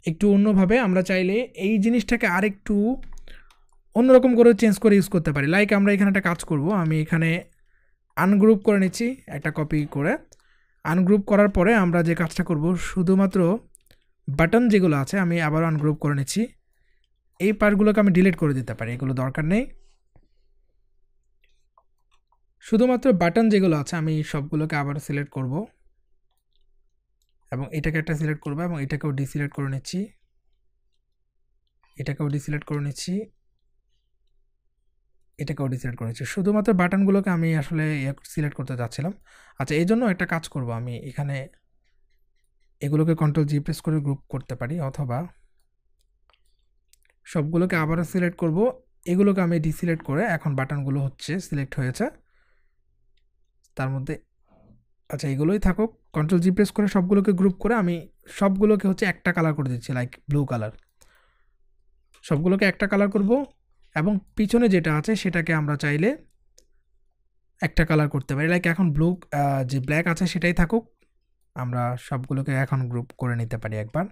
একটু অন্যভাবে। আমরা চাইলে এই জিনিসটাকে আরেকটু অন্যরকম করে চেঞ্জ করে ইউজ করতে পারি। লাইক আমরা এখানে একটা কাজ করব, আমি এখানে আনগ্রুপ করে নিচ্ছি একটা কপি করে। আনগ্রুপ করার পরে আমরা যে কাজটা করব, শুধুমাত্র বাটন যেগুলো আছে আমি আবার আনগ্রুপ করে নিচ্ছি। এই পার্টগুলোকে আমি ডিলিট করে দিতে পারি, এগুলো দরকার নেই। শুধুমাত্র বাটন যেগুলো আছে আমি সবগুলোকে আবার সিলেক্ট করব এবং এটাকে একটা সিলেক্ট করব এবং এটাকেও ডিসিলেক্ট করে নিচ্ছি, এটাকেও ডিসিলেক্ট করে নিচ্ছি, এটাকেও ডিসিলেক্ট করে নিচ্ছি। শুধুমাত্র বাটনগুলোকে আমি আসলে সিলেক্ট করতে যাচ্ছিলাম। আচ্ছা, এই জন্য একটা কাজ করব, আমি এখানে এগুলোকে কন্ট্রোল জি প্রেস করে গ্রুপ করতে পারি, অথবা সবগুলোকে আবারও সিলেক্ট করব, এগুলোকে আমি ডিসিলেক্ট করে এখন বাটনগুলো হচ্ছে সিলেক্ট হয়েছে তার মধ্যে। আচ্ছা, এগুলোই থাকুক। কন্ট্রোল জি প্রেস করে সবগুলোকে গ্রুপ করে আমি সবগুলোকে হচ্ছে একটা কালার করে দিচ্ছি, লাইক ব্লু কালার। সবগুলোকে একটা কালার করব এবং পিছনে যেটা আছে সেটাকে আমরা চাইলে একটা কালার করতে পারি, লাইক এখন ব্লু যে ব্ল্যাক আছে সেটাই থাকুক। আমরা সবগুলোকে এখন গ্রুপ করে নিতে পারি একবার।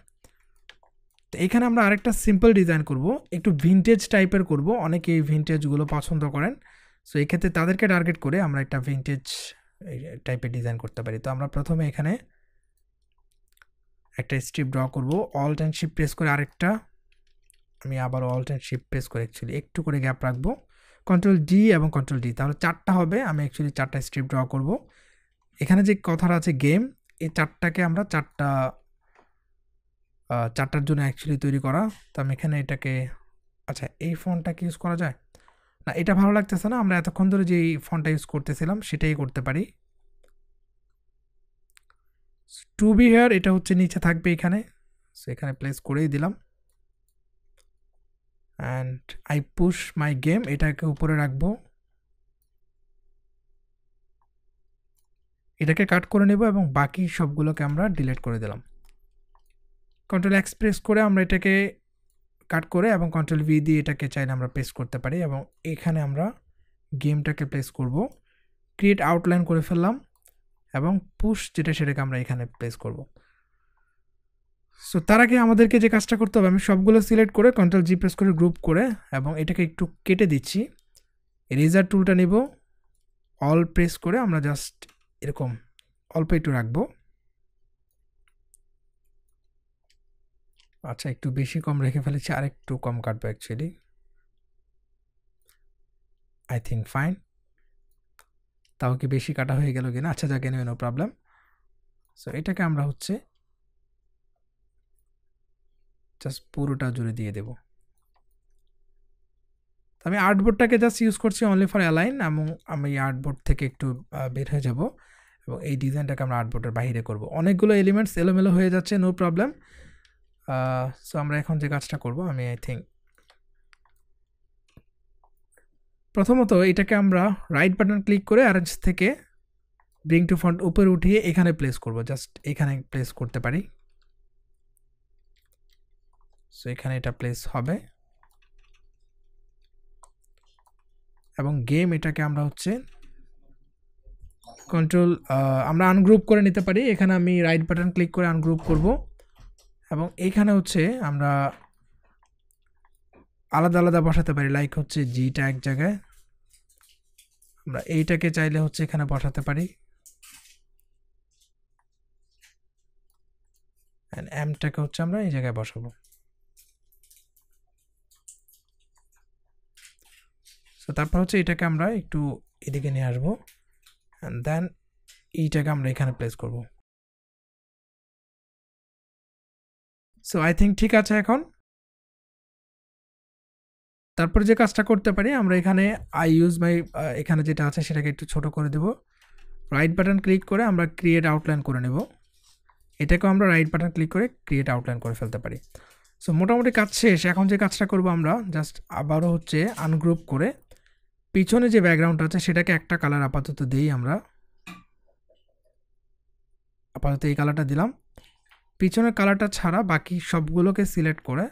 তো এখানে আমরা আরেকটা সিম্পল ডিজাইন করব, একটু ভিনটেজ টাইপের করব। অনেকে এই ভিনটেজগুলো পছন্দ করেন, সো এই ক্ষেত্রে তাদেরকে টার্গেট করে আমরা একটা ভিনটেজ টাইপের ডিজাইন করতে পারি। তো আমরা প্রথমে এখানে একটা স্ট্রিপ ড্র করব, অল্ট অ্যান্ড শিফট প্রেস করে আরেকটা, আমি আবার অল্ট অ্যান্ড শিফট প্রেস করে অ্যাকচুয়ালি একটু করে গ্যাপ রাখবো, কন্ট্রোল ডি এবং কন্ট্রোল ডি, তাহলে চারটা হবে। আমি অ্যাকচুয়ালি চারটা স্ট্রিপ ড্র করব। এখানে যে কথাটা আছে গেম, এই চারটাকে আমরা চারটার জন্য অ্যাকচুয়ালি তৈরি করা। তো আমি এখানে এটাকে, আচ্ছা এই ফন্টটাকে ইউজ করা যায় না, এটা ভালো লাগতেছে না, আমরা এতক্ষণ ধরে যে ফন্টটা ইউজ করতেছিলাম সেটাই করতে পারি। টু বি হেয়ার, এটা হচ্ছে নিচে থাকবে এখানে, সো এখানে প্লেস করেই দিলাম। And I push my game, এটাকে উপরে রাখবো, এটাকে কাট করে নেব এবং বাকি সবগুলোকে আমরা ডিলিট করে দিলাম। কন্ট্রোল এক্স প্রেস করে আমরা এটাকে কাট করে এবং কন্ট্রোল ভি দিয়ে এটাকে চাইলে আমরা পেস্ট করতে পারি এবং এখানে আমরা গেমটাকে প্লেস করব, ক্রিয়েট আউটলাইন করে ফেললাম এবং পুশ যেটা সেটাকে আমরা এখানে প্লেস করব। সো তার আগে আমাদেরকে যে কাজটা করতে হবে, আমি সবগুলো সিলেক্ট করে কন্ট্রোল জি প্রেস করে গ্রুপ করে এবং এটাকে একটু কেটে দিচ্ছি। এরেজার টুলটা নিব, অল প্রেস করে আমরা জাস্ট এরকম অল্প একটু রাখবো। আচ্ছা, একটু বেশি কম রেখে ফেলেছি, আর একটু কম কাটবো অ্যাকচুয়ালি, আই থিঙ্ক ফাইন। তাও কি বেশি কাটা হয়ে গেল কিনা? আচ্ছা যাকে নেবে, নো প্রবলেম। সো এটাকে আমরা হচ্ছে জাস্ট পুরোটা জুড়ে দিয়ে দেব। আমি আর্টবোর্ডটাকে জাস্ট ইউজ করছি অনলি ফর অ্যালাইন, এবং আমি আর্টবোর্ড থেকে একটু বের হয়ে যাব এবং এই ডিজাইনটাকে আমরা আর্টবোর্ডের বাইরে করব। অনেকগুলো এলিমেন্টস এলোমেলো হয়ে যাচ্ছে, নো প্রবলেম। সো আমরা এখন যে কাজটা করব, আমি আই থিঙ্ক প্রথমত এটাকে আমরা রাইট বাটন ক্লিক করে অ্যারেঞ্জ থেকে ব্রিং টু ফন্ট উপরে উঠিয়ে এখানে প্লেস করব, জাস্ট এখানে প্লেস করতে পারি। সো এখানে এটা প্লেস হবে এবং গেম এটাকে আমরা হচ্ছে কন্ট্রোল আমরা আনগ্রুপ করে নিতে পারি। এখানে আমি রাইট বাটন ক্লিক করে আনগ্রুপ করব এবং এইখানে হচ্ছে আমরা আলাদা আলাদা বসাতে পারি, লাইক হচ্ছে জিটা এক জায়গায়, আমরা এইটাকে চাইলে হচ্ছে এখানে বসাতে পারি, এন্ড এমটাকে হচ্ছে আমরা এই জায়গায় বসাবো। সো তারপর হচ্ছে এটাকে আমরা একটু এদিকে নিয়ে আসবো, এন্ড দেন এইটাকে আমরা এখানে প্লেস করব। সো আই থিঙ্ক ঠিক আছে। এখন তারপর যে কাজটা করতে পারি, আমরা এখানে আই ইউজ মাই, এখানে যেটা আছে সেটাকে একটু ছোট করে দেব, রাইট বাটন ক্লিক করে আমরা ক্রিয়েট আউটলাইন করে নেব। এটাকেও আমরা রাইট বাটন ক্লিক করে ক্রিয়েট আউটলাইন করে ফেলতে পারি। সো মোটামুটি কাজ শেষ। এখন যে কাজটা করব আমরা জাস্ট আবারও হচ্ছে আনগ্রুপ করে পিছনে যে ব্যাকগ্রাউন্ড আছে সেটাকে একটা কালার আপাতত দিই আমরা। আপাতত এই কালারটা দিলাম। পিছনের কালারটা ছাড়া বাকি সবগুলোকে সিলেক্ট করে,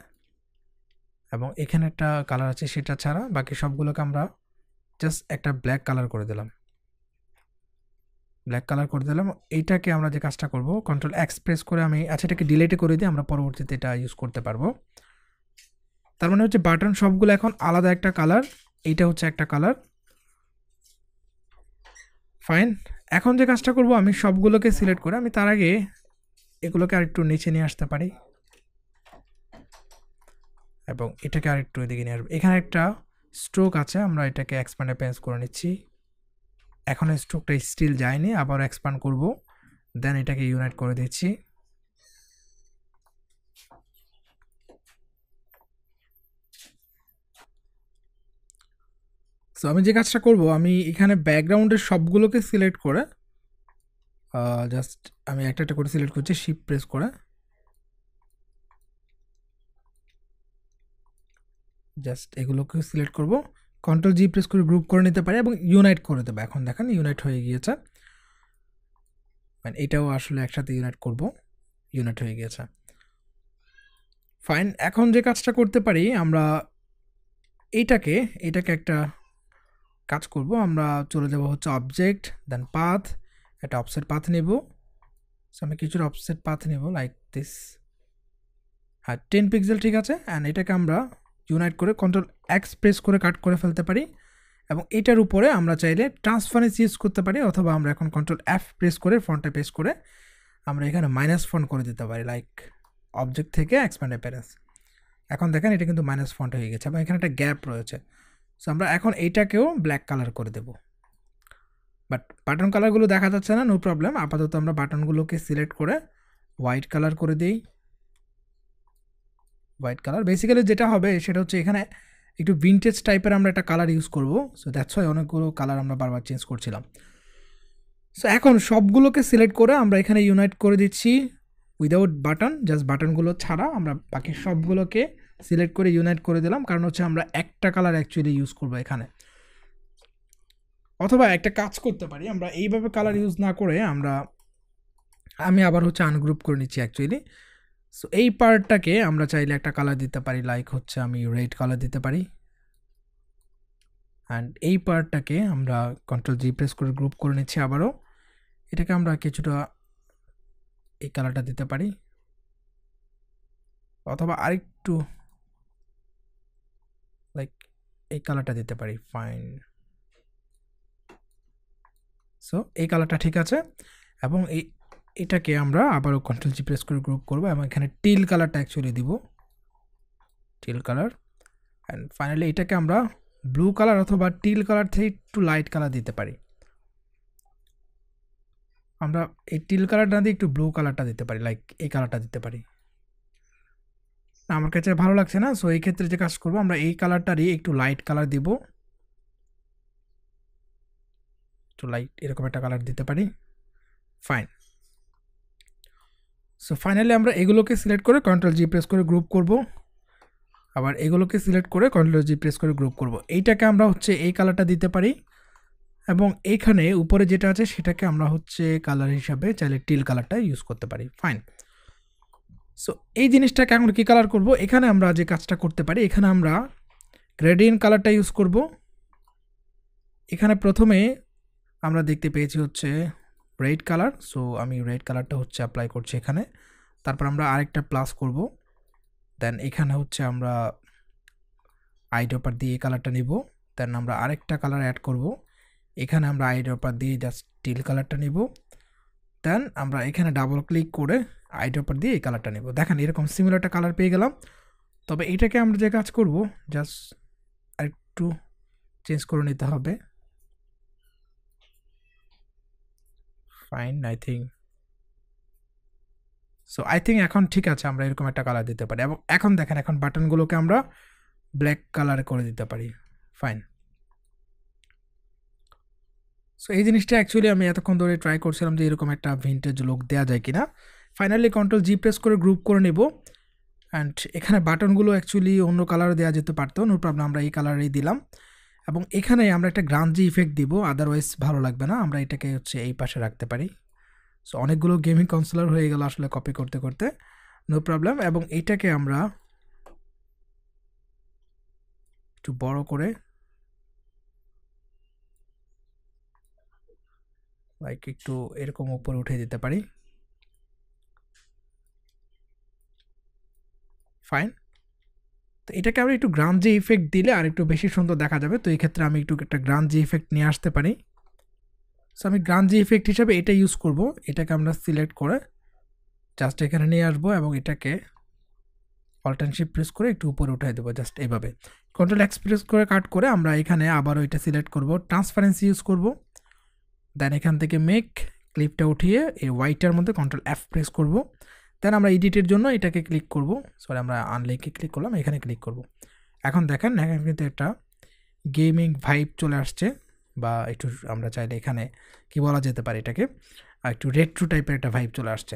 এবং এখানে একটা কালার আছে সেটা ছাড়া বাকি সবগুলোকে আমরা জাস্ট একটা ব্ল্যাক কালার করে দিলাম। ব্ল্যাক কালার করে দিলাম। এইটাকে আমরা যে কাজটা করব, কন্ট্রোল এক্স প্রেস করে আমি এটাকে ডিলিটে করে দিই, আমরা পরবর্তীতে এটা ইউজ করতে পারবো। তার মানে হচ্ছে বাটন সবগুলো এখন আলাদা একটা কালার, এইটা হচ্ছে একটা কালার। ফাইন। এখন যে কাজটা করব, আমি সবগুলোকে সিলেক্ট করে আমি তার আগে এগুলোকে আরেকটু নিচে নিয়ে আসতে পারি এবং এটাকে আরেকটু এদিকে নিয়ে আসবো। এখানে একটা স্ট্রোক আছে, আমরা এটাকে এক্সপ্যান্ড পেন্স করে নিচ্ছি। এখন স্ট্রোকটা স্টিল যায়নি, আবার এক্সপ্যান্ড করব, দেন এটাকে ইউনাইট করে দিচ্ছি। সো আমি যে কাজটা করব, আমি এখানে ব্যাকগ্রাউন্ডের সবগুলোকে সিলেক্ট করে জাস্ট আমি একটা একটা করে সিলেক্ট করছি, শিফট প্রেস করে জাস্ট এগুলোকে সিলেক্ট করব, কন্ট্রোল জি প্রেস করে গ্রুপ করে নিতে পারি এবং ইউনাইট করে দেবো। এখন দেখেন ইউনাইট হয়ে গিয়েছে, মানে এটাও আসলে একসাথে ইউনাইট করব, ইউনাইট হয়ে গিয়েছে। ফাইন। এখন যে কাজটা করতে পারি আমরা এটাকে একটা কাজ করব, আমরা চলে যাব হচ্ছে অবজেক্ট, দেন পাথ, একটা অফসেট পাথ নেব। সো আমি কিছুর অফসেট পাথ নেব লাইক দিস, হ্যাঁ 10 পিক্সেল ঠিক আছে। অ্যান্ড এটাকে আমরা ইউনাইট করে কন্ট্রোল এক্স প্রেস করে কাট করে ফেলতে পারি, এবং এটার উপরে আমরা চাইলে ট্রান্সফারেন্স ইউজ করতে পারি, অথবা আমরা এখন কন্ট্রোল এফ প্রেস করে ফন্টে পেস্ট করে আমরা এখানে মাইনাস ফন্ট করে দিতে পারি, লাইক অবজেক্ট থেকে এক্সপ্যান্ড অ্যাপিয়ারেন্স। এখন দেখেন এটা কিন্তু মাইনাস ফন্ট হয়ে গেছে এবং এখানে একটা গ্যাপ রয়েছে। সো আমরা এখন এইটাকেও ব্ল্যাক কালার করে দেব, বাট বাটন কালারগুলো দেখা যাচ্ছে না, নো প্রবলেম। আপাতত আমরা বাটনগুলোকে সিলেক্ট করে হোয়াইট কালার করে দিই। হোয়াইট কালার বেসিক্যালি যেটা হবে সেটা হচ্ছে এখানে একটু ভিনটেজ টাইপের আমরা একটা কালার ইউজ করব। সো দ্যাটস ওয়াই অনেকগুলো কালার আমরা বারবার চেঞ্জ করছিলাম। সো এখন সবগুলোকে সিলেক্ট করে আমরা এখানে ইউনাইট করে দিচ্ছি উইদাউট বাটন, জাস্ট বাটনগুলো ছাড়া আমরা বাকি সবগুলোকে সিলেক্ট করে ইউনাইট করে দিলাম, কারণ হচ্ছে আমরা একটা কালার অ্যাকচুয়ালি ইউজ করব এখানে। অথবা একটা কাজ করতে পারি, আমরা এইভাবে কালার ইউজ না করে আমি আবার হচ্ছে আনগ্রুপ করে নিচ্ছি অ্যাকচুয়ালি। সো এই পার্টটাকে আমরা চাইলে একটা কালার দিতে পারি, লাইক হচ্ছে আমি রেড কালার দিতে পারি। অ্যান্ড এই পার্টটাকে আমরা কন্ট্রোল জি প্রেস করে গ্রুপ করে নিচ্ছি আবারও। এটাকে আমরা কিছুটা এই কালারটা দিতে পারি, অথবা আরেকটু লাইক এই কালারটা দিতে পারি। ফাইন। সো এই কালারটা ঠিক আছে, এবং এটাকে আমরা আবারও কন্ট্রোল জি প্রেস করে গ্রুপ করবো এবং এখানে টিল কালারটা অ্যাকচুয়ালি দিব, টিল কালার। অ্যান্ড ফাইনালি এটাকে আমরা ব্লু কালার অথবা টিল কালার থেকে একটু লাইট কালার দিতে পারি। আমরা এই টিল কালারটা না দিয়ে একটু ব্লু কালারটা দিতে পারি, লাইক এই কালারটা দিতে পারি। আমার কাছে ভালো লাগছে না, সো এই ক্ষেত্রে যে কাজ করবো, আমরা এই কালারটারই একটু লাইট কালার দিব, একটু লাইট এরকম একটা কালার দিতে পারি। ফাইন। সো ফাইনালি আমরা এগুলোকে সিলেক্ট করে কন্ট্রোল জি প্রেস করে গ্রুপ করব, আবার এগুলোকে সিলেক্ট করে কন্ট্রোল জি প্রেস করে গ্রুপ করব। এইটাকে আমরা হচ্ছে এই কালারটা দিতে পারি, এবং এইখানে উপরে যেটা আছে সেটাকে আমরা হচ্ছে কালার হিসাবে চাইলে টিল কালারটা ইউজ করতে পারি। ফাইন। সো এই জিনিসটাকে এখন কী কালার করব, এখানে আমরা যে কাজটা করতে পারি, এখানে আমরা গ্রেডিয়েন্ট কালারটা ইউজ করব। এখানে প্রথমে আমরা দেখতে পেয়েছি হচ্ছে রেড কালার, সো আমি রেড কালারটা হচ্ছে অ্যাপ্লাই করছি এখানে। তারপর আমরা আরেকটা প্লাস করব, দেন এখানে হচ্ছে আমরা আইড্রপার দিয়ে এই কালারটা নিব, দেন আমরা আরেকটা কালার অ্যাড করব, এখানে আমরা আইড্রপার দিয়ে জাস্ট টিল কালারটা নিব, দেন আমরা এখানে ডাবল ক্লিক করে আইড্রপার দিয়ে এই কালারটা নিব। দেখেন এরকম সিমিলার একটা কালার পেয়ে গেলাম। তবে এটাকে আমরা যে কাজ করব, জাস্ট আরেকটু চেঞ্জ করে নিতে হবে। ফাইন, আই থিঙ্ক এখন ঠিক আছে, আমরা এরকম একটা কালার দিতে পারি। এবং এখন দেখেন, এখন বাটনগুলোকে আমরা ব্ল্যাক কালার করে দিতে পারি। ফাইন। সো এই জিনিসটা অ্যাকচুয়ালি আমি এতক্ষণ ধরে ট্রাই করছিলাম যে এরকম একটা ভিন্টেজ লুক দেওয়া যায় কিনা। ফাইনালি কন্ট্রোল জি প্রেস করে গ্রুপ করে নেব। অ্যান্ড এখানে বাটনগুলো অ্যাকচুয়ালি অন্য কালারে দেওয়া যেতে পারতো, নো প্রবলেম, আমরা এই কালারেই দিলাম। এবং এখানে আমরা একটা গ্রাঞ্জি ইফেক্ট দিব, আদারওয়াইজ ভালো লাগবে না। আমরা এটাকে হচ্ছে এই পাশে রাখতে পারি। সো অনেকগুলো গেমিং কনসোলার হয়ে গেল আসলে কপি করতে করতে, নো প্রবলেম। এবং এইটাকে আমরা একটু বড় করে লাইক একটু এরকম উপরে উঠে দিতে পারি। ফাইন। তো এটাকে আমরা একটু গ্রাঞ্জি ইফেক্ট দিলে আর একটু বেশি সুন্দর দেখা যাবে। তো এই ক্ষেত্রে আমি একটু একটা গ্রাঞ্জি ইফেক্ট নিয়ে আসতে পারি। সো আমি গ্রাঞ্জি ইফেক্ট হিসাবে এটা ইউজ করব। এটাকে আমরা সিলেক্ট করে জাস্ট এখানে নিয়ে আসবো এবং এটাকে অল্ট অ্যান্ড শিফট প্রেস করে একটু উপরে উঠাই দেবো, জাস্ট এইভাবে। কন্ট্রোল এক্স প্রেস করে কাট করে আমরা এখানে আবারও এটা সিলেক্ট করব, ট্রান্সপারেন্সি ইউজ করব। দেন এখান থেকে মেক ক্লিপটা উঠিয়ে এই হোয়াইটটার মধ্যে কন্ট্রোল এফ প্রেস করব। দেন আমরা এডিটের জন্য এটাকে ক্লিক করব, সরি আমরা আনলিকে ক্লিক করলাম, এখানে ক্লিক করব। এখন দেখেন এখানে কিন্তু একটা গেমিং ভাইব চলে আসছে, বা একটু আমরা চাইলে এখানে কি বলা যেতে পারে এটাকে, একটু রেট্রো টাইপের একটা ভাইব চলে আসছে।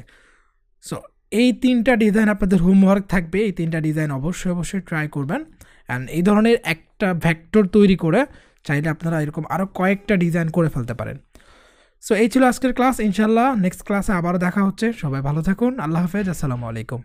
সো এই 3টা ডিজাইন আপনাদের হোমওয়ার্ক থাকবে, এই 3টা ডিজাইন অবশ্যই ট্রাই করবেন। অ্যান্ড এই ধরনের একটা ভেক্টর তৈরি করে চাইলে আপনারা এরকম আরও কয়েকটা ডিজাইন করে ফেলতে পারেন। সো এই ছিল আজকের ক্লাস। ইনশাল্লাহ নেক্সট ক্লাসে আবারও দেখা হচ্ছে। সবাই ভালো থাকুন। আল্লাহ হাফেজ। আসসালামু আলাইকুম।